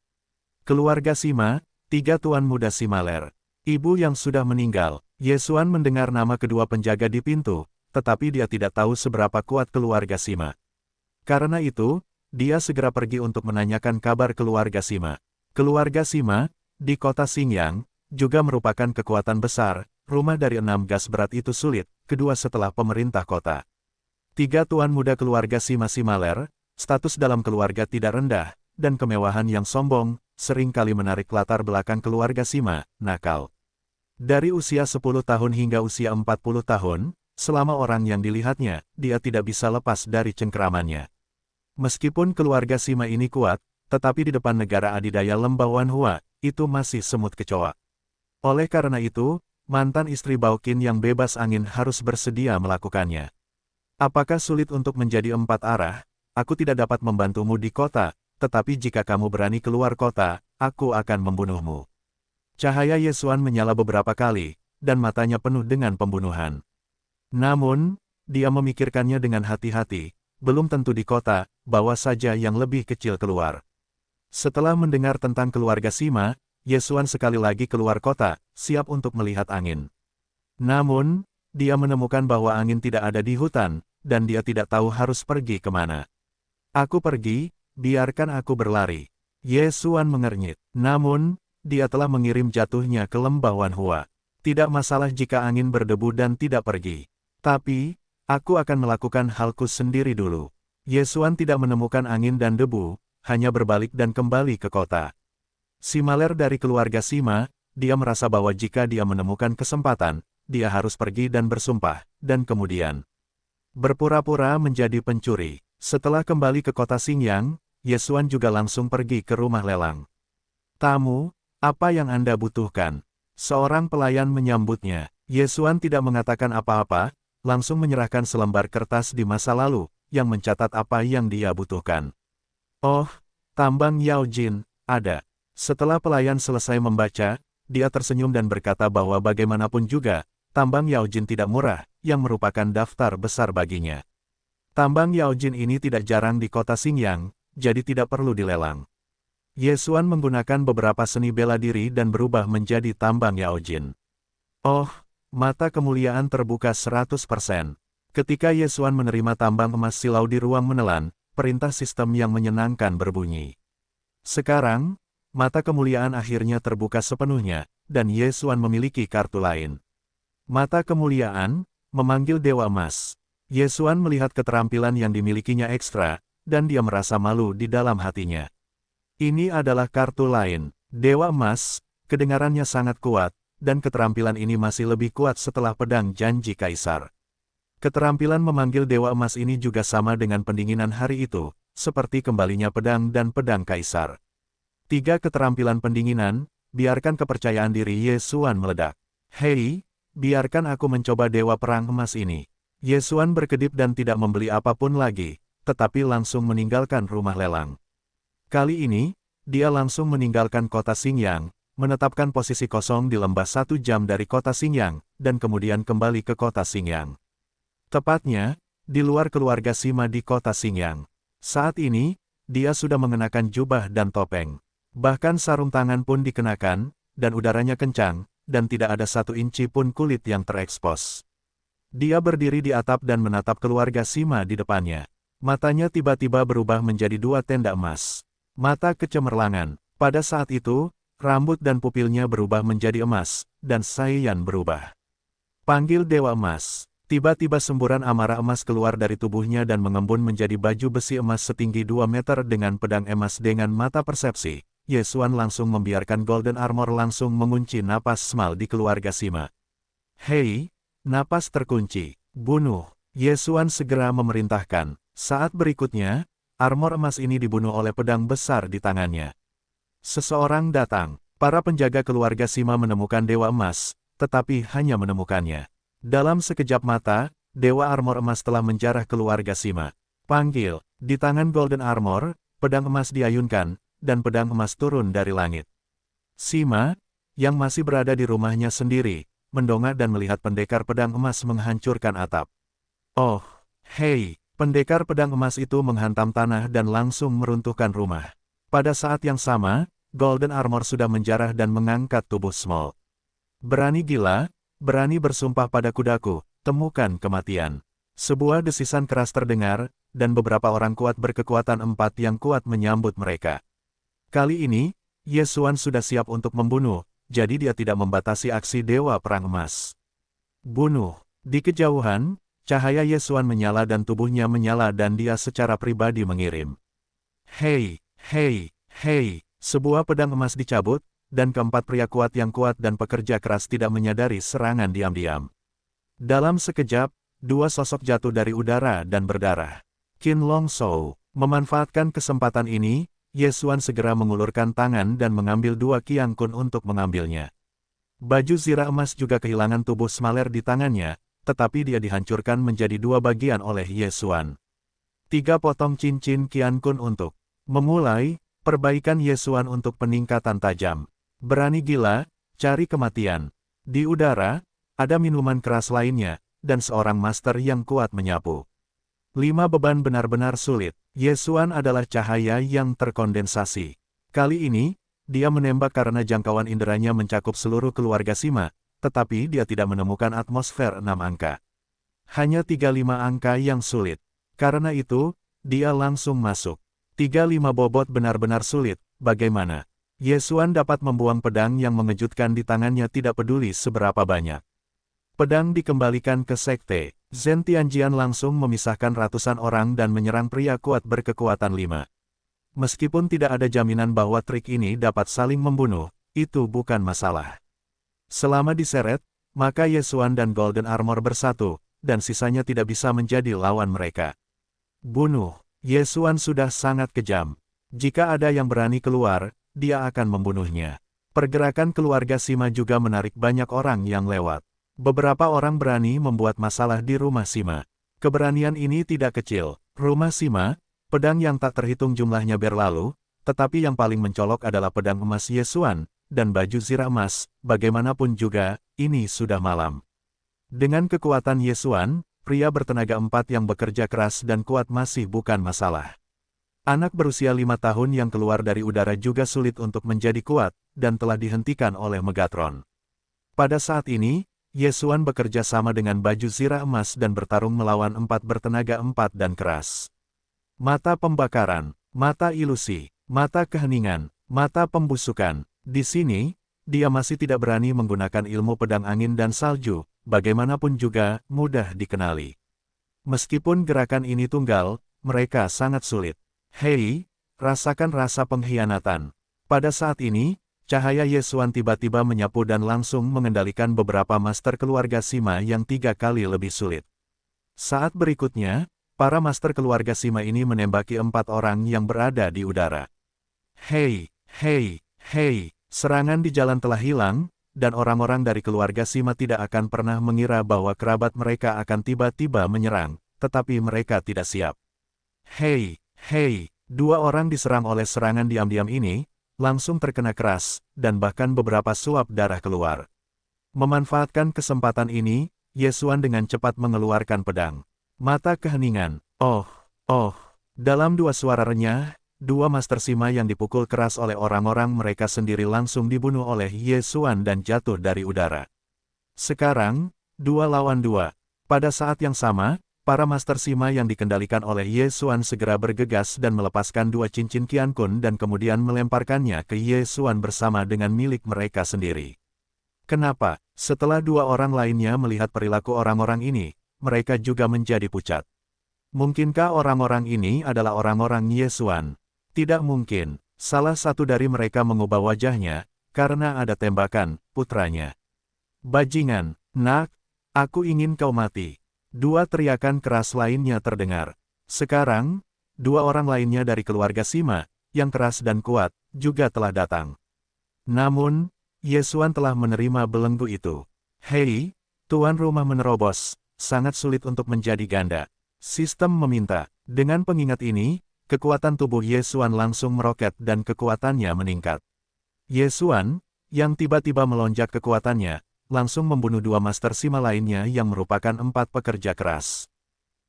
Keluarga Sima, 3 tuan muda Simaler. Ibu yang sudah meninggal. Ye Xuan mendengar nama kedua penjaga di pintu, tetapi dia tidak tahu seberapa kuat keluarga Sima. Karena itu, dia segera pergi untuk menanyakan kabar keluarga Sima. Keluarga Sima, di kota Xingyang, juga merupakan kekuatan besar. Rumah dari 6 gas berat itu sulit, kedua setelah pemerintah kota. 3 tuan muda keluarga Sima Simaler, status dalam keluarga tidak rendah, dan kemewahan yang sombong, seringkali menarik latar belakang keluarga Sima, nakal. Dari usia 10 tahun hingga usia 40 tahun, selama orang yang dilihatnya, dia tidak bisa lepas dari cengkeramannya. Meskipun keluarga Sima ini kuat, tetapi di depan negara adidaya lembah Wan Hua, itu masih semut kecoa. Oleh karena itu, mantan istri Baoqin yang bebas angin harus bersedia melakukannya. Apakah sulit untuk menjadi 4 arah? Aku tidak dapat membantumu di kota, tetapi jika kamu berani keluar kota, aku akan membunuhmu. Cahaya Ye Xuan menyala beberapa kali, dan matanya penuh dengan pembunuhan. Namun, dia memikirkannya dengan hati-hati, belum tentu di kota, bawa saja yang lebih kecil keluar. Setelah mendengar tentang keluarga Sima, Ye Xuan sekali lagi keluar kota, siap untuk melihat angin. Namun, dia menemukan bahwa angin tidak ada di hutan, dan dia tidak tahu harus pergi kemana. Aku pergi, biarkan aku berlari. Ye Xuan mengernyit. Namun, dia telah mengirim jatuhnya ke lembah Wan Hua. Tidak masalah jika angin berdebu dan tidak pergi. Tapi, aku akan melakukan halku sendiri dulu. Ye Xuan tidak menemukan angin dan debu, hanya berbalik dan kembali ke kota. Simaler dari keluarga Sima, dia merasa bahwa jika dia menemukan kesempatan, dia harus pergi dan bersumpah, dan kemudian berpura-pura menjadi pencuri. Setelah kembali ke kota Xingyang, Ye Xuan juga langsung pergi ke rumah lelang. Tamu, apa yang Anda butuhkan? Seorang pelayan menyambutnya. Ye Xuan tidak mengatakan apa-apa, langsung menyerahkan selembar kertas di masa lalu, yang mencatat apa yang dia butuhkan. Oh, tambang Yao Jin, ada. Setelah pelayan selesai membaca, dia tersenyum dan berkata bahwa bagaimanapun juga, tambang Yao Jin tidak murah, yang merupakan daftar besar baginya. Tambang Yao Jin ini tidak jarang di kota Xingyang, jadi tidak perlu dilelang. Ye Xuan menggunakan beberapa seni bela diri dan berubah menjadi tambang Yao Jin. Oh, mata kemuliaan terbuka 100%. Ketika Ye Xuan menerima tambang emas silau di ruang menelan, perintah sistem yang menyenangkan berbunyi. Sekarang, mata kemuliaan akhirnya terbuka sepenuhnya, dan Ye Xuan memiliki kartu lain. Mata kemuliaan, memanggil Dewa Emas. Ye Xuan melihat keterampilan yang dimilikinya ekstra, dan dia merasa malu di dalam hatinya. Ini adalah kartu lain, Dewa Emas, kedengarannya sangat kuat, dan keterampilan ini masih lebih kuat setelah pedang janji kaisar. Keterampilan memanggil Dewa Emas ini juga sama dengan pendinginan hari itu, seperti kembalinya pedang dan pedang kaisar. 3 keterampilan pendinginan, biarkan kepercayaan diri Ye Xuan meledak. Hei, biarkan aku mencoba Dewa Perang Emas ini. Ye Xuan berkedip dan tidak membeli apapun lagi, tetapi langsung meninggalkan rumah lelang. Kali ini, dia langsung meninggalkan kota Xingyang, menetapkan posisi kosong di lembah 1 jam dari kota Xingyang, dan kemudian kembali ke kota Xingyang. Tepatnya, di luar keluarga Sima di kota Xingyang. Saat ini, dia sudah mengenakan jubah dan topeng. Bahkan sarung tangan pun dikenakan, dan udaranya kencang, dan tidak ada 1 inci pun kulit yang terekspos. Dia berdiri di atap dan menatap keluarga Sima di depannya. Matanya tiba-tiba berubah menjadi 2 tenda emas. Mata kecemerlangan. Pada saat itu, rambut dan pupilnya berubah menjadi emas, dan Saiyan berubah. Panggil Dewa Emas. Tiba-tiba semburan amarah emas keluar dari tubuhnya dan mengembun menjadi baju besi emas setinggi 2 meter dengan pedang emas dengan mata persepsi. Ye Xuan langsung membiarkan Golden Armor langsung mengunci napas Small di keluarga Sima. Hei, napas terkunci. Bunuh. Ye Xuan segera memerintahkan. Saat berikutnya, armor emas ini dibunuh oleh pedang besar di tangannya. Seseorang datang. Para penjaga keluarga Sima menemukan Dewa Emas, tetapi hanya menemukannya. Dalam sekejap mata, Dewa Armor Emas telah menjarah keluarga Sima. Panggil. Di tangan Golden Armor, pedang emas diayunkan, dan pedang emas turun dari langit. Sima, yang masih berada di rumahnya sendiri, mendongak dan melihat pendekar pedang emas menghancurkan atap. Oh, hei, pendekar pedang emas itu menghantam tanah dan langsung meruntuhkan rumah. Pada saat yang sama, Golden Armor sudah menjarah dan mengangkat tubuh Small. Berani gila, berani bersumpah pada kudaku, temukan kematian. Sebuah desisan keras terdengar, dan beberapa orang kuat berkekuatan 4 yang kuat menyambut mereka. Kali ini, Ye Xuan sudah siap untuk membunuh, jadi dia tidak membatasi aksi Dewa Perang Emas. Bunuh. Di kejauhan, cahaya Ye Xuan menyala dan tubuhnya menyala dan dia secara pribadi mengirim. Hei, hei, hei, sebuah pedang emas dicabut, dan keempat pria kuat yang kuat dan pekerja keras tidak menyadari serangan diam-diam. Dalam sekejap, 2 sosok jatuh dari udara dan berdarah. Qin Long Shou memanfaatkan kesempatan ini, Ye Xuan segera mengulurkan tangan dan mengambil 2 Qiang Kun untuk mengambilnya. Baju zirah emas juga kehilangan tubuh Smaller di tangannya, tetapi dia dihancurkan menjadi 2 bagian oleh Ye Xuan. 3 potong cincin Qian Kun untuk memulai perbaikan Ye Xuan untuk peningkatan tajam. Berani gila, cari kematian. Di udara, ada minuman keras lainnya, dan seorang master yang kuat menyapu. 5 beban benar-benar sulit. Ye Xuan adalah cahaya yang terkondensasi. Kali ini, dia menembak karena jangkauan inderanya mencakup seluruh keluarga Sima, tetapi dia tidak menemukan atmosfer 6 angka. Hanya 35 angka yang sulit. Karena itu, dia langsung masuk. 35 bobot benar-benar sulit, bagaimana? Ye Xuan dapat membuang pedang yang mengejutkan di tangannya tidak peduli seberapa banyak. Pedang dikembalikan ke sekte. Zhen Tianjian langsung memisahkan ratusan orang dan menyerang pria kuat berkekuatan 5. Meskipun tidak ada jaminan bahwa trik ini dapat saling membunuh, itu bukan masalah. Selama diseret, maka Ye Xuan dan Golden Armor bersatu, dan sisanya tidak bisa menjadi lawan mereka. Bunuh. Ye Xuan sudah sangat kejam. Jika ada yang berani keluar, dia akan membunuhnya. Pergerakan keluarga Sima juga menarik banyak orang yang lewat. Beberapa orang berani membuat masalah di rumah Sima. Keberanian ini tidak kecil. Rumah Sima, pedang yang tak terhitung jumlahnya berlalu, tetapi yang paling mencolok adalah pedang emas Ye Xuan, dan baju zirah emas, bagaimanapun juga, ini sudah malam. Dengan kekuatan Ye Xuan, pria bertenaga 4 yang bekerja keras dan kuat masih bukan masalah. Anak berusia 5 tahun yang keluar dari udara juga sulit untuk menjadi kuat, dan telah dihentikan oleh Megatron. Pada saat ini, Ye Xuan bekerja sama dengan baju zirah emas dan bertarung melawan 4 bertenaga 4 dan keras. Mata pembakaran, mata ilusi, mata keheningan, mata pembusukan. Di sini, dia masih tidak berani menggunakan ilmu pedang angin dan salju, bagaimanapun juga mudah dikenali. Meskipun gerakan ini tunggal, mereka sangat sulit. Hei, rasakan rasa pengkhianatan. Pada saat ini, cahaya Ye Xuan tiba-tiba menyapu dan langsung mengendalikan beberapa master keluarga Sima yang 3 kali lebih sulit. Saat berikutnya, para master keluarga Sima ini menembaki 4 orang yang berada di udara. Hei, hei, hei, serangan di jalan telah hilang, dan orang-orang dari keluarga Sima tidak akan pernah mengira bahwa kerabat mereka akan tiba-tiba menyerang, tetapi mereka tidak siap. Hei, hei, 2 orang diserang oleh serangan diam-diam ini, langsung terkena keras, dan bahkan beberapa suap darah keluar. Memanfaatkan kesempatan ini, Ye Xuan dengan cepat mengeluarkan pedang. Mata keheningan, oh, dalam 2 suara renyah, dua Master Sima yang dipukul keras oleh orang-orang mereka sendiri langsung dibunuh oleh Ye Xuan dan jatuh dari udara. Sekarang, 2 lawan 2. Pada saat yang sama, para Master Sima yang dikendalikan oleh Ye Xuan segera bergegas dan melepaskan dua cincin Qian Kun dan kemudian melemparkannya ke Ye Xuan bersama dengan milik mereka sendiri. Kenapa? Setelah dua orang lainnya melihat perilaku orang-orang ini, mereka juga menjadi pucat. Mungkinkah orang-orang ini adalah orang-orang Ye Xuan? Tidak mungkin. Salah satu dari mereka mengubah wajahnya, karena ada tembakan, putranya. Bajingan, nak, aku ingin kau mati. Dua teriakan keras lainnya terdengar. Sekarang, dua orang lainnya dari keluarga Sima, yang keras dan kuat, juga telah datang. Namun, Ye Xuan telah menerima belenggu itu. Hei, tuan rumah menerobos, sangat sulit untuk menjadi ganda. Sistem meminta. Dengan pengingat ini, kekuatan tubuh Ye Xuan langsung meroket dan kekuatannya meningkat. Ye Xuan, yang tiba-tiba melonjak kekuatannya, langsung membunuh dua Master Sima lainnya yang merupakan 4 pekerja keras.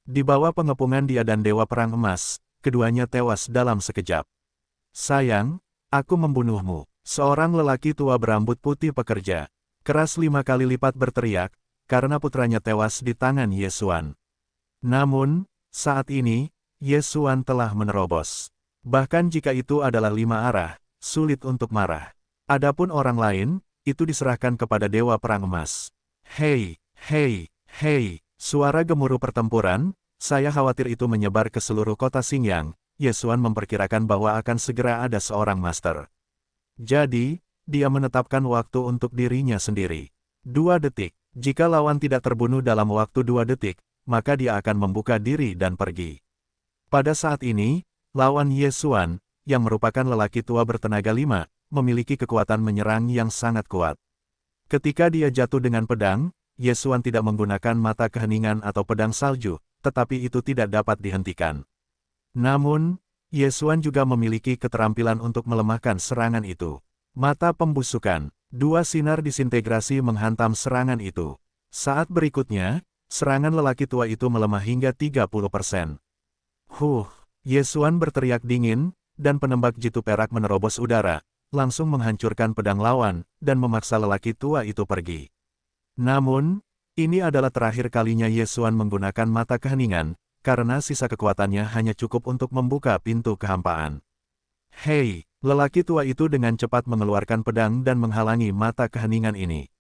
Di bawah pengepungan dia dan Dewa Perang Emas, keduanya tewas dalam sekejap. Sayang, aku membunuhmu. Seorang lelaki tua berambut putih pekerja keras 5 kali lipat berteriak, karena putranya tewas di tangan Ye Xuan. Namun, saat ini, Ye Xuan telah menerobos. Bahkan jika itu adalah 5 arah, sulit untuk marah. Adapun orang lain, itu diserahkan kepada Dewa Perang Emas. Hei, hei, hei, suara gemuruh pertempuran, saya khawatir itu menyebar ke seluruh kota Xingyang. Ye Xuan memperkirakan bahwa akan segera ada seorang master. Jadi, dia menetapkan waktu untuk dirinya sendiri. 2 detik. Jika lawan tidak terbunuh dalam waktu 2 detik, maka dia akan membuka diri dan pergi. Pada saat ini, lawan Ye Xuan, yang merupakan lelaki tua bertenaga 5, memiliki kekuatan menyerang yang sangat kuat. Ketika dia jatuh dengan pedang, Ye Xuan tidak menggunakan mata keheningan atau pedang salju, tetapi itu tidak dapat dihentikan. Namun, Ye Xuan juga memiliki keterampilan untuk melemahkan serangan itu. Mata pembusukan, 2 sinar disintegrasi menghantam serangan itu. Saat berikutnya, serangan lelaki tua itu melemah hingga 30%. Ye Xuan berteriak dingin, dan penembak jitu perak menerobos udara, langsung menghancurkan pedang lawan, dan memaksa lelaki tua itu pergi. Namun, ini adalah terakhir kalinya Ye Xuan menggunakan mata keheningan, karena sisa kekuatannya hanya cukup untuk membuka pintu kehampaan. Hei, lelaki tua itu dengan cepat mengeluarkan pedang dan menghalangi mata keheningan ini.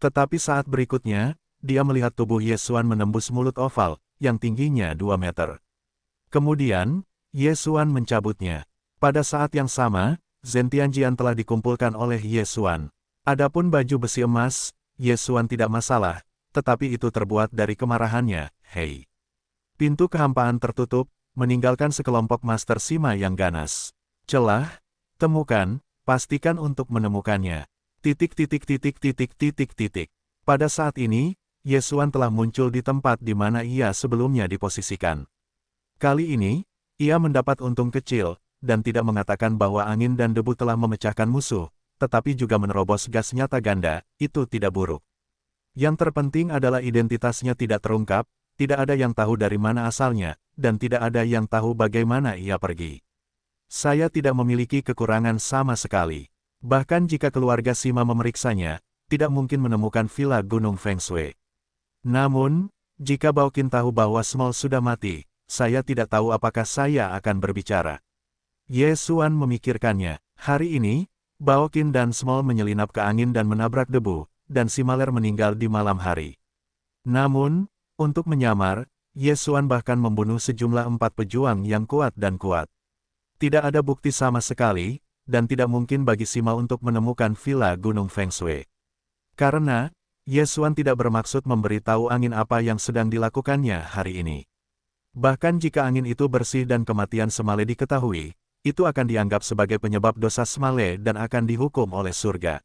Tetapi saat berikutnya, dia melihat tubuh Ye Xuan menembus mulut oval, yang tingginya 2 meter. Kemudian, Ye Xuan mencabutnya. Pada saat yang sama, Zhen Tianjian telah dikumpulkan oleh Ye Xuan. Adapun baju besi emas, Ye Xuan tidak masalah, tetapi itu terbuat dari kemarahannya. Hei. Pintu kehampaan tertutup, meninggalkan sekelompok Master Sima yang ganas. Celah, temukan, pastikan untuk menemukannya. Pada saat ini, Ye Xuan telah muncul di tempat di mana ia sebelumnya diposisikan. Kali ini, ia mendapat untung kecil, dan tidak mengatakan bahwa angin dan debu telah memecahkan musuh, tetapi juga menerobos gas nyata ganda, itu tidak buruk. Yang terpenting adalah identitasnya tidak terungkap, tidak ada yang tahu dari mana asalnya, dan tidak ada yang tahu bagaimana ia pergi. Saya tidak memiliki kekurangan sama sekali. Bahkan jika keluarga Sima memeriksanya, tidak mungkin menemukan villa Gunung Feng Shui. Namun, jika Baoqin tahu bahwa Small sudah mati, saya tidak tahu apakah saya akan berbicara. Ye Xuan memikirkannya. Hari ini, Baoqin dan Small menyelinap ke angin dan menabrak debu, dan Simaler meninggal di malam hari. Namun, untuk menyamar, Ye Xuan bahkan membunuh sejumlah 4 pejuang yang kuat dan kuat. Tidak ada bukti sama sekali, dan tidak mungkin bagi Sima untuk menemukan villa Gunung Feng Shui. Karena, Ye Xuan tidak bermaksud memberitahu angin apa yang sedang dilakukannya hari ini. Bahkan jika angin itu bersih dan kematian Semale diketahui, itu akan dianggap sebagai penyebab dosa Semale dan akan dihukum oleh surga.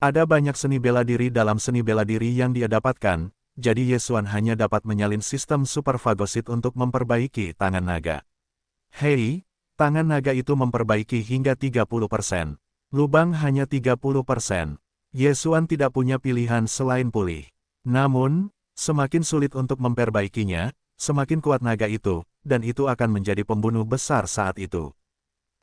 Ada banyak seni bela diri dalam seni bela diri yang dia dapatkan, jadi Ye Xuan hanya dapat menyalin sistem Super Fagosit untuk memperbaiki tangan naga. Hei, tangan naga itu memperbaiki hingga 30%. Lubang hanya 30%. Ye Xuan tidak punya pilihan selain pulih. Namun, semakin sulit untuk memperbaikinya, semakin kuat naga itu, dan itu akan menjadi pembunuh besar saat itu.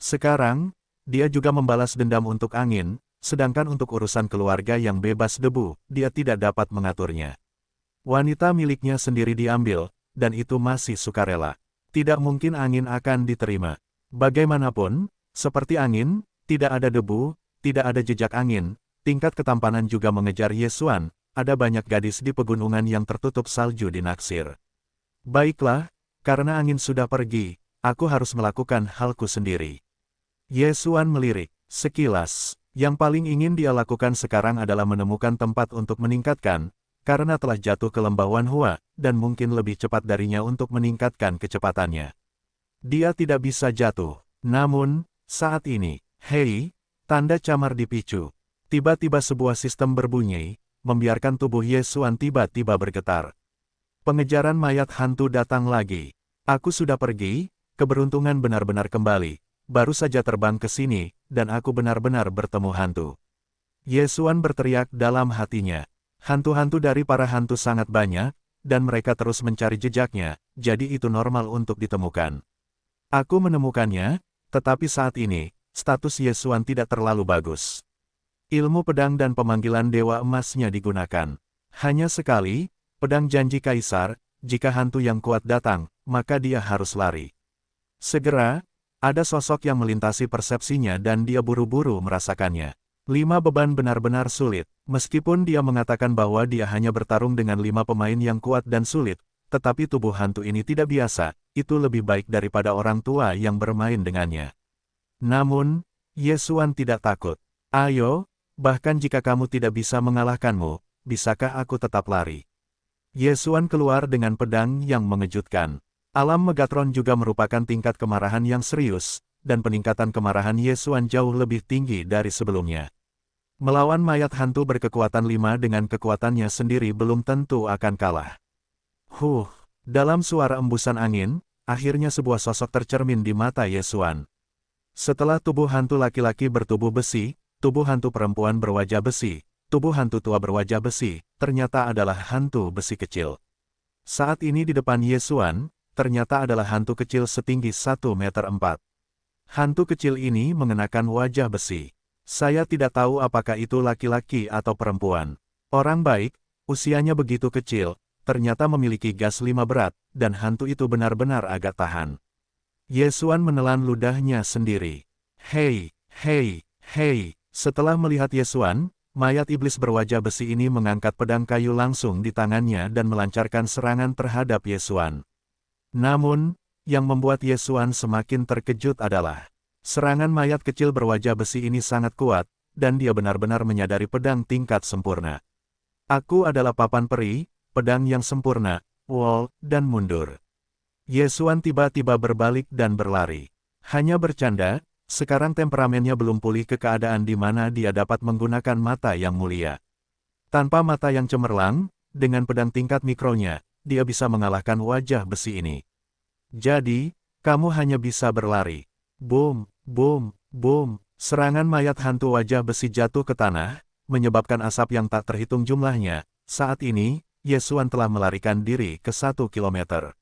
Sekarang, dia juga membalas dendam untuk angin, sedangkan untuk urusan keluarga yang bebas debu, dia tidak dapat mengaturnya. Wanita miliknya sendiri diambil, dan itu masih sukarela. Tidak mungkin angin akan diterima. Bagaimanapun, seperti angin, tidak ada debu, tidak ada jejak angin, tingkat ketampanan juga mengejar Yesuan, ada banyak gadis di pegunungan yang tertutup salju dinaksir. Baiklah, karena angin sudah pergi, aku harus melakukan halku sendiri. Yesuan melirik, sekilas, yang paling ingin dia lakukan sekarang adalah menemukan tempat untuk meningkatkan, karena telah jatuh ke lembah Wanhua, dan mungkin lebih cepat darinya untuk meningkatkan kecepatannya. Dia tidak bisa jatuh. Namun, saat ini, hei, tanda camar dipicu. Tiba-tiba sebuah sistem berbunyi, membiarkan tubuh Yesuan tiba-tiba bergetar. Pengejaran mayat hantu datang lagi. Aku sudah pergi, keberuntungan benar-benar kembali. Baru saja terbang ke sini, dan aku benar-benar bertemu hantu. Yesuan berteriak dalam hatinya. Hantu-hantu dari para hantu sangat banyak, dan mereka terus mencari jejaknya, jadi itu normal untuk ditemukan. Aku menemukannya, tetapi saat ini, status Yesuan tidak terlalu bagus. Ilmu pedang dan pemanggilan dewa emasnya digunakan. Hanya sekali, pedang janji kaisar, jika hantu yang kuat datang, maka dia harus lari. Segera, ada sosok yang melintasi persepsinya dan dia buru-buru merasakannya. 5 beban benar-benar sulit, meskipun dia mengatakan bahwa dia hanya bertarung dengan 5 pemain yang kuat dan sulit, tetapi tubuh hantu ini tidak biasa, itu lebih baik daripada orang tua yang bermain dengannya. Namun, Yesuan tidak takut. Ayo, bahkan jika kamu tidak bisa mengalahkanmu, bisakah aku tetap lari? Yesuan keluar dengan pedang yang mengejutkan. Alam Megatron juga merupakan tingkat kemarahan yang serius, dan peningkatan kemarahan Yesuan jauh lebih tinggi dari sebelumnya. Melawan mayat hantu berkekuatan 5 dengan kekuatannya sendiri belum tentu akan kalah. Dalam suara embusan angin, akhirnya sebuah sosok tercermin di mata Yesuan. Setelah tubuh hantu laki-laki bertubuh besi, tubuh hantu perempuan berwajah besi, tubuh hantu tua berwajah besi, ternyata adalah hantu besi kecil. Saat ini di depan Yesuan, ternyata adalah hantu kecil setinggi 1,4 meter. Hantu kecil ini mengenakan wajah besi. Saya tidak tahu apakah itu laki-laki atau perempuan. Orang baik, usianya begitu kecil, ternyata memiliki gas 5 berat, dan hantu itu benar-benar agak tahan. Yesuan menelan ludahnya sendiri. Hei, hei, hei. Setelah melihat Yesuan, mayat iblis berwajah besi ini mengangkat pedang kayu langsung di tangannya dan melancarkan serangan terhadap Yesuan. Namun, yang membuat Yesuan semakin terkejut adalah serangan mayat kecil berwajah besi ini sangat kuat, dan dia benar-benar menyadari pedang tingkat sempurna. Aku adalah papan peri, pedang yang sempurna, wall, dan mundur. Yesuan tiba-tiba berbalik dan berlari. Hanya bercanda, sekarang temperamennya belum pulih ke keadaan di mana dia dapat menggunakan mata yang mulia. Tanpa mata yang cemerlang, dengan pedang tingkat mikronya, dia bisa mengalahkan wajah besi ini. Jadi, kamu hanya bisa berlari. Boom, boom, boom. Serangan mayat hantu wajah besi jatuh ke tanah, menyebabkan asap yang tak terhitung jumlahnya. Saat ini, Yesuan telah melarikan diri ke 1 kilometer.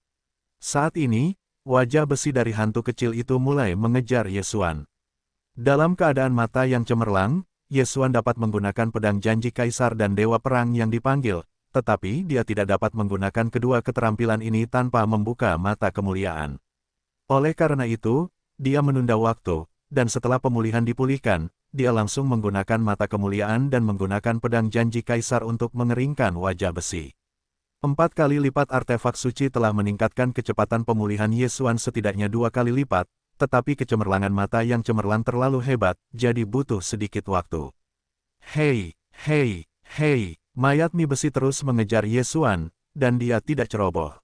Saat ini, wajah besi dari hantu kecil itu mulai mengejar Yesuan. Dalam keadaan mata yang cemerlang, Yesuan dapat menggunakan pedang janji kaisar dan dewa perang yang dipanggil, tetapi dia tidak dapat menggunakan kedua keterampilan ini tanpa membuka mata kemuliaan. Oleh karena itu, dia menunda waktu, dan setelah pemulihan dipulihkan, dia langsung menggunakan mata kemuliaan dan menggunakan pedang janji kaisar untuk mengeringkan wajah besi. 4 kali lipat artefak suci telah meningkatkan kecepatan pemulihan Yesuan setidaknya 2 kali lipat, tetapi kecemerlangan mata yang cemerlang terlalu hebat, jadi butuh sedikit waktu. Hei, hei, hei. Mayat mie besi terus mengejar Yesuan, dan dia tidak ceroboh.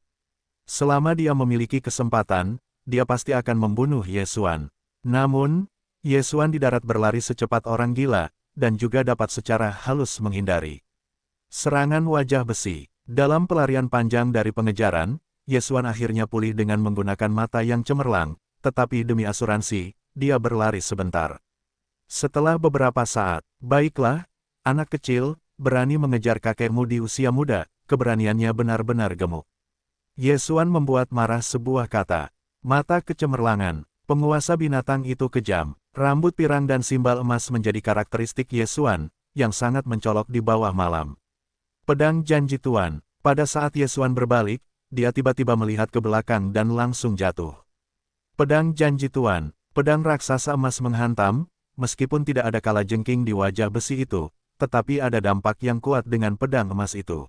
Selama dia memiliki kesempatan, dia pasti akan membunuh Yesuan. Namun, Yesuan di darat berlari secepat orang gila, dan juga dapat secara halus menghindari serangan wajah besi. Dalam pelarian panjang dari pengejaran, Yesuan akhirnya pulih dengan menggunakan mata yang cemerlang, tetapi demi asuransi, dia berlari sebentar. Setelah beberapa saat, baiklah, anak kecil, berani mengejar kakekmu di usia muda, keberaniannya benar-benar gemuk. Yesuan membuat marah sebuah kata. Mata kecemerlangan. Penguasa binatang itu kejam. Rambut pirang dan simbal emas menjadi karakteristik Ye Xuan, yang sangat mencolok di bawah malam. Pedang janji Tuan. Pada saat Ye Xuan berbalik, dia tiba-tiba melihat ke belakang dan langsung jatuh. Pedang janji Tuan. Pedang raksasa emas menghantam, meskipun tidak ada kalajengking di wajah besi itu, tetapi ada dampak yang kuat dengan pedang emas itu.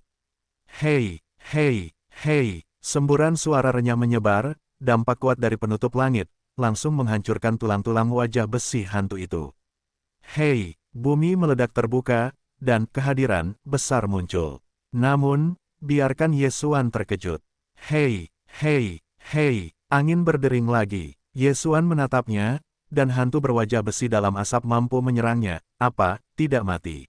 Hei, hei, hei, semburan suara renyah menyebar, dampak kuat dari penutup langit, langsung menghancurkan tulang-tulang wajah besi hantu itu. Hei, bumi meledak terbuka, dan kehadiran besar muncul. Namun, biarkan Ye Xuan terkejut. Hei, hei, hei, angin berdering lagi. Ye Xuan menatapnya, dan hantu berwajah besi dalam asap mampu menyerangnya. Apa, tidak mati?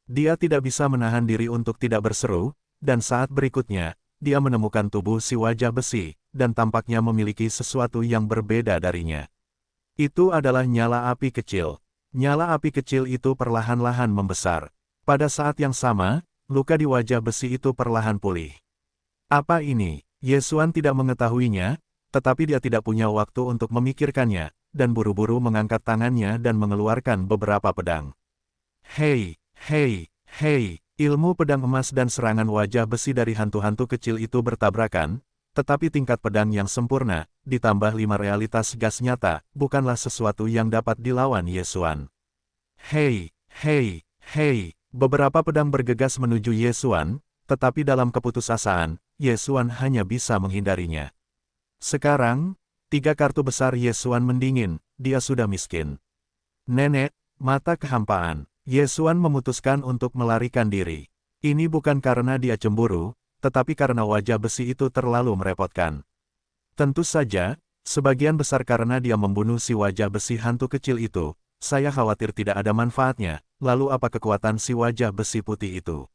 Dia tidak bisa menahan diri untuk tidak berseru, dan saat berikutnya, dia menemukan tubuh si wajah besi, dan tampaknya memiliki sesuatu yang berbeda darinya. Itu adalah nyala api kecil. Nyala api kecil itu perlahan-lahan membesar. Pada saat yang sama, luka di wajah besi itu perlahan pulih. Apa ini? Ye Xuan tidak mengetahuinya, tetapi dia tidak punya waktu untuk memikirkannya, dan buru-buru mengangkat tangannya dan mengeluarkan beberapa pedang. Hei, hei, hei, ilmu pedang emas dan serangan wajah besi dari hantu-hantu kecil itu bertabrakan, tetapi tingkat pedang yang sempurna, ditambah 5 realitas gas nyata, bukanlah sesuatu yang dapat dilawan Ye Xuan. Hei, hei, hei, beberapa pedang bergegas menuju Ye Xuan, tetapi dalam keputusasaan, Ye Xuan hanya bisa menghindarinya. Sekarang, 3 kartu besar Ye Xuan mendingin, dia sudah miskin. Nenek, mata kehampaan. Ye Xuan memutuskan untuk melarikan diri. Ini bukan karena dia cemburu, tetapi karena wajah besi itu terlalu merepotkan. Tentu saja, sebagian besar karena dia membunuh si wajah besi hantu kecil itu, saya khawatir tidak ada manfaatnya, lalu apa kekuatan si wajah besi putih itu?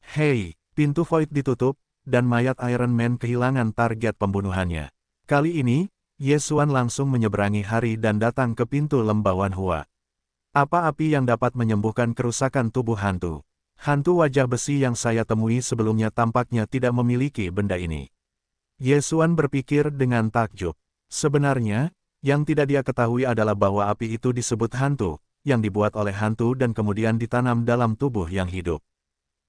Hei, pintu void ditutup, dan mayat Iron Man kehilangan target pembunuhannya. Kali ini, Ye Xuan langsung menyeberangi hari dan datang ke pintu lembah Wanhua. Apa api yang dapat menyembuhkan kerusakan tubuh hantu? Hantu wajah besi yang saya temui sebelumnya tampaknya tidak memiliki benda ini. Ye Xuan berpikir dengan takjub. Sebenarnya, yang tidak dia ketahui adalah bahwa api itu disebut hantu, yang dibuat oleh hantu dan kemudian ditanam dalam tubuh yang hidup.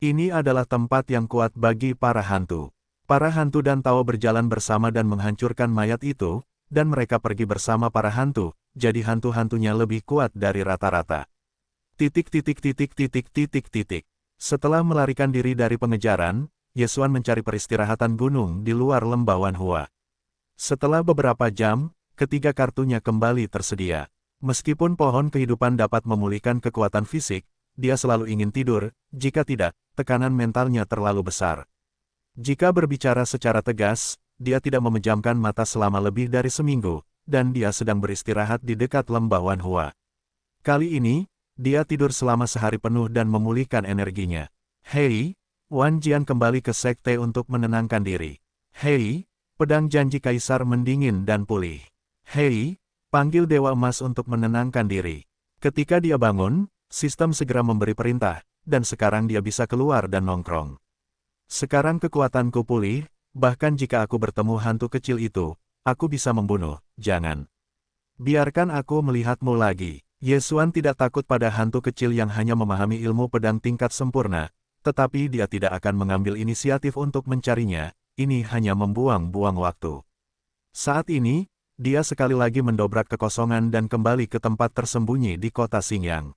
Ini adalah tempat yang kuat bagi para hantu. Para hantu dan Tao berjalan bersama dan menghancurkan mayat itu, dan mereka pergi bersama para hantu, jadi hantu-hantunya lebih kuat dari rata-rata. Setelah melarikan diri dari pengejaran, Ye Xuan mencari peristirahatan gunung di luar lembah Wanhua. Setelah beberapa jam, ketiga kartunya kembali tersedia. Meskipun pohon kehidupan dapat memulihkan kekuatan fisik, dia selalu ingin tidur, jika tidak, tekanan mentalnya terlalu besar. Jika berbicara secara tegas, dia tidak memejamkan mata selama lebih dari seminggu, dan dia sedang beristirahat di dekat lembah Wanhua. Kali ini, dia tidur selama sehari penuh dan memulihkan energinya. Hei, Wan Jian kembali ke sekte untuk menenangkan diri. Hei, pedang janji kaisar mendingin dan pulih. Hei, panggil Dewa Emas untuk menenangkan diri. Ketika dia bangun, sistem segera memberi perintah, dan sekarang dia bisa keluar dan nongkrong. Sekarang kekuatanku pulih, bahkan jika aku bertemu hantu kecil itu, aku bisa membunuh, jangan. Biarkan aku melihatmu lagi. Ye Xuan tidak takut pada hantu kecil yang hanya memahami ilmu pedang tingkat sempurna, tetapi dia tidak akan mengambil inisiatif untuk mencarinya, ini hanya membuang-buang waktu. Saat ini, dia sekali lagi mendobrak kekosongan dan kembali ke tempat tersembunyi di kota Xingyang.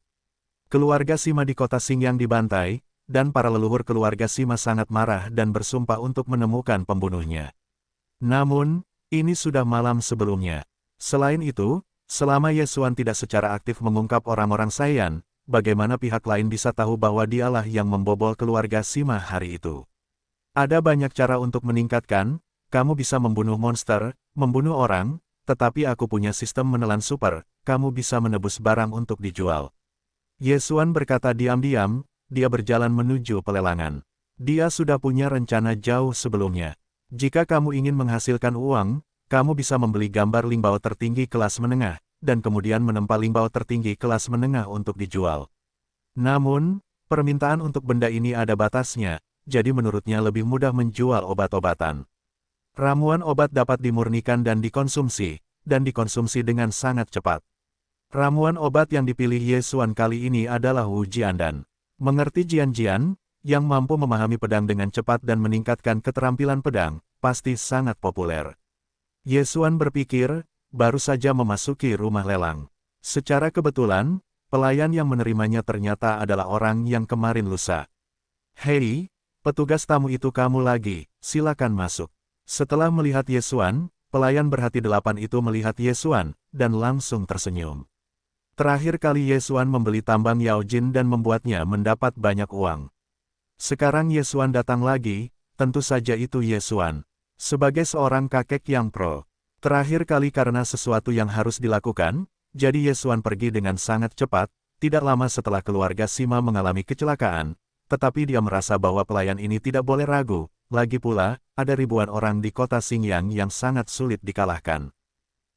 Keluarga Sima di kota Xingyang dibantai, dan para leluhur keluarga Sima sangat marah dan bersumpah untuk menemukan pembunuhnya. Namun, ini sudah malam sebelumnya. Selain itu, selama Ye Xuan tidak secara aktif mengungkap orang-orang Saiyan, bagaimana pihak lain bisa tahu bahwa dialah yang membobol keluarga Sima hari itu? Ada banyak cara untuk meningkatkan, kamu bisa membunuh monster, membunuh orang, tetapi aku punya sistem menelan super, kamu bisa menebus barang untuk dijual. Ye Xuan berkata diam-diam, dia berjalan menuju pelelangan. Dia sudah punya rencana jauh sebelumnya. Jika kamu ingin menghasilkan uang, kamu bisa membeli gambar Lingbao tertinggi kelas menengah, dan kemudian menempa Lingbao tertinggi kelas menengah untuk dijual. Namun, permintaan untuk benda ini ada batasnya, jadi menurutnya lebih mudah menjual obat-obatan. Ramuan obat dapat dimurnikan dan dikonsumsi, dan dikonsumsi dengan sangat cepat. Ramuan obat yang dipilih Ye Xuan kali ini adalah Wu Jiandan. Mengerti Jian-Jian, yang mampu memahami pedang dengan cepat dan meningkatkan keterampilan pedang, pasti sangat populer. Ye Xuan berpikir, baru saja memasuki rumah lelang. Secara kebetulan, pelayan yang menerimanya ternyata adalah orang yang kemarin lusa. "Hei, petugas tamu itu kamu lagi, silakan masuk." Setelah melihat Ye Xuan, pelayan berhati 8 itu melihat Ye Xuan, dan langsung tersenyum. Terakhir kali Ye Xuan membeli tambang Yao Jin dan membuatnya mendapat banyak uang. Sekarang Ye Xuan datang lagi, tentu saja itu Ye Xuan. Sebagai seorang kakek yang pro. Terakhir kali karena sesuatu yang harus dilakukan, jadi Ye Xuan pergi dengan sangat cepat, tidak lama setelah keluarga Sima mengalami kecelakaan, tetapi dia merasa bahwa pelayan ini tidak boleh ragu, lagi pula, ada ribuan orang di kota Xingyang yang sangat sulit dikalahkan.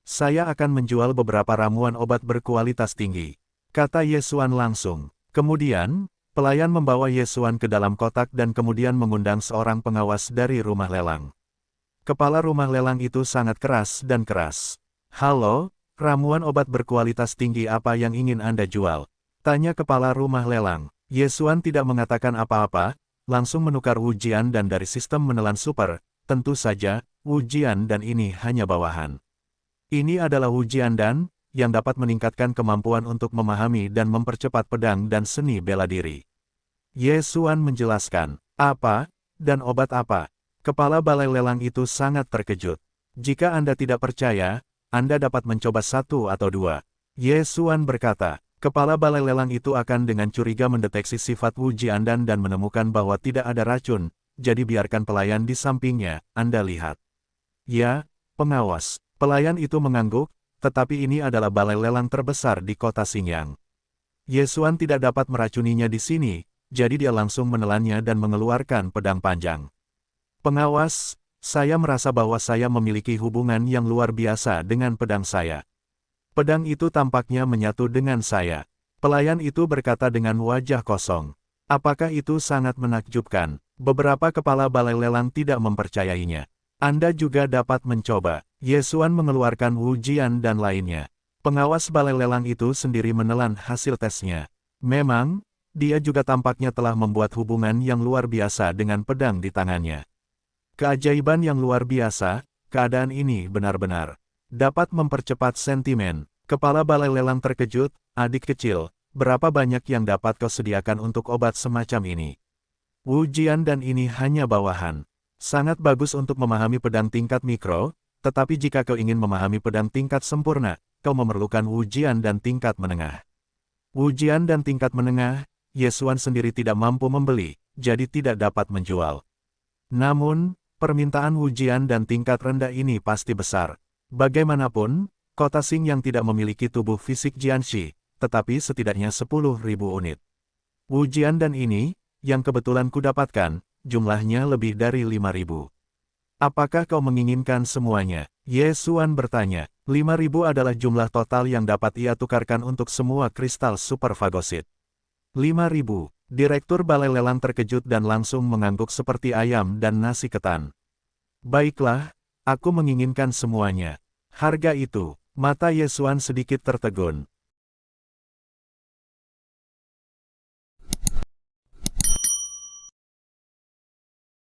"Saya akan menjual beberapa ramuan obat berkualitas tinggi," kata Ye Xuan langsung. Kemudian, pelayan membawa Ye Xuan ke dalam kotak dan kemudian mengundang seorang pengawas dari rumah lelang. Kepala rumah lelang itu sangat keras dan keras. "Halo, ramuan obat berkualitas tinggi apa yang ingin Anda jual?" tanya kepala rumah lelang. Ye Xuan tidak mengatakan apa-apa, langsung menukar Wu Jian dan dari sistem menelan super. Tentu saja, Wu Jian dan ini hanya bawahan. Ini adalah Wu Jiandan, yang dapat meningkatkan kemampuan untuk memahami dan mempercepat pedang dan seni bela diri. Ye Xuan menjelaskan, "Apa, dan obat apa?" Kepala balai lelang itu sangat terkejut. "Jika Anda tidak percaya, Anda dapat mencoba 1 atau 2. Ye Xuan berkata. Kepala balai lelang itu akan dengan curiga mendeteksi sifat Wu Jiandan dan menemukan bahwa tidak ada racun, jadi biarkan pelayan di sampingnya, Anda lihat. "Ya, pengawas." Pelayan itu mengangguk, tetapi ini adalah balai lelang terbesar di kota Xingyang. Ye Xuan tidak dapat meracuninya di sini, jadi dia langsung menelannya dan mengeluarkan pedang panjang. "Pengawas, saya merasa bahwa saya memiliki hubungan yang luar biasa dengan pedang saya. Pedang itu tampaknya menyatu dengan saya." Pelayan itu berkata dengan wajah kosong. "Apakah itu sangat menakjubkan?" Beberapa kepala balai lelang tidak mempercayainya. "Anda juga dapat mencoba." Ye Xuan mengeluarkan Wu Jian dan lainnya. Pengawas balai lelang itu sendiri menelan hasil tesnya. Memang, dia juga tampaknya telah membuat hubungan yang luar biasa dengan pedang di tangannya. Keajaiban yang luar biasa, keadaan ini benar-benar dapat mempercepat sentimen. Kepala balai lelang terkejut, "Adik kecil, berapa banyak yang dapat kau sediakan untuk obat semacam ini?" "Wu Jian dan ini hanya bawahan. Sangat bagus untuk memahami pedang tingkat mikro, tetapi jika kau ingin memahami pedang tingkat sempurna, kau memerlukan Wu Jian dan tingkat menengah." Wu Jian dan tingkat menengah, Ye Xuan sendiri tidak mampu membeli, jadi tidak dapat menjual. Namun, permintaan Wu Jian dan tingkat rendah ini pasti besar. Bagaimanapun, kota Xingyang tidak memiliki tubuh fisik Jianxi, tetapi setidaknya 10.000 unit. Wu Jian dan ini, yang kebetulan kudapatkan, jumlahnya lebih dari 5.000. "Apakah kau menginginkan semuanya?" Ye Xuan bertanya. 5.000 adalah jumlah total yang dapat ia tukarkan untuk semua kristal super fagosit. 5.000. Direktur balai lelang terkejut dan langsung mengangguk seperti ayam dan nasi ketan. "Baiklah, aku menginginkan semuanya." Harga itu, mata Ye Xuan sedikit tertegun.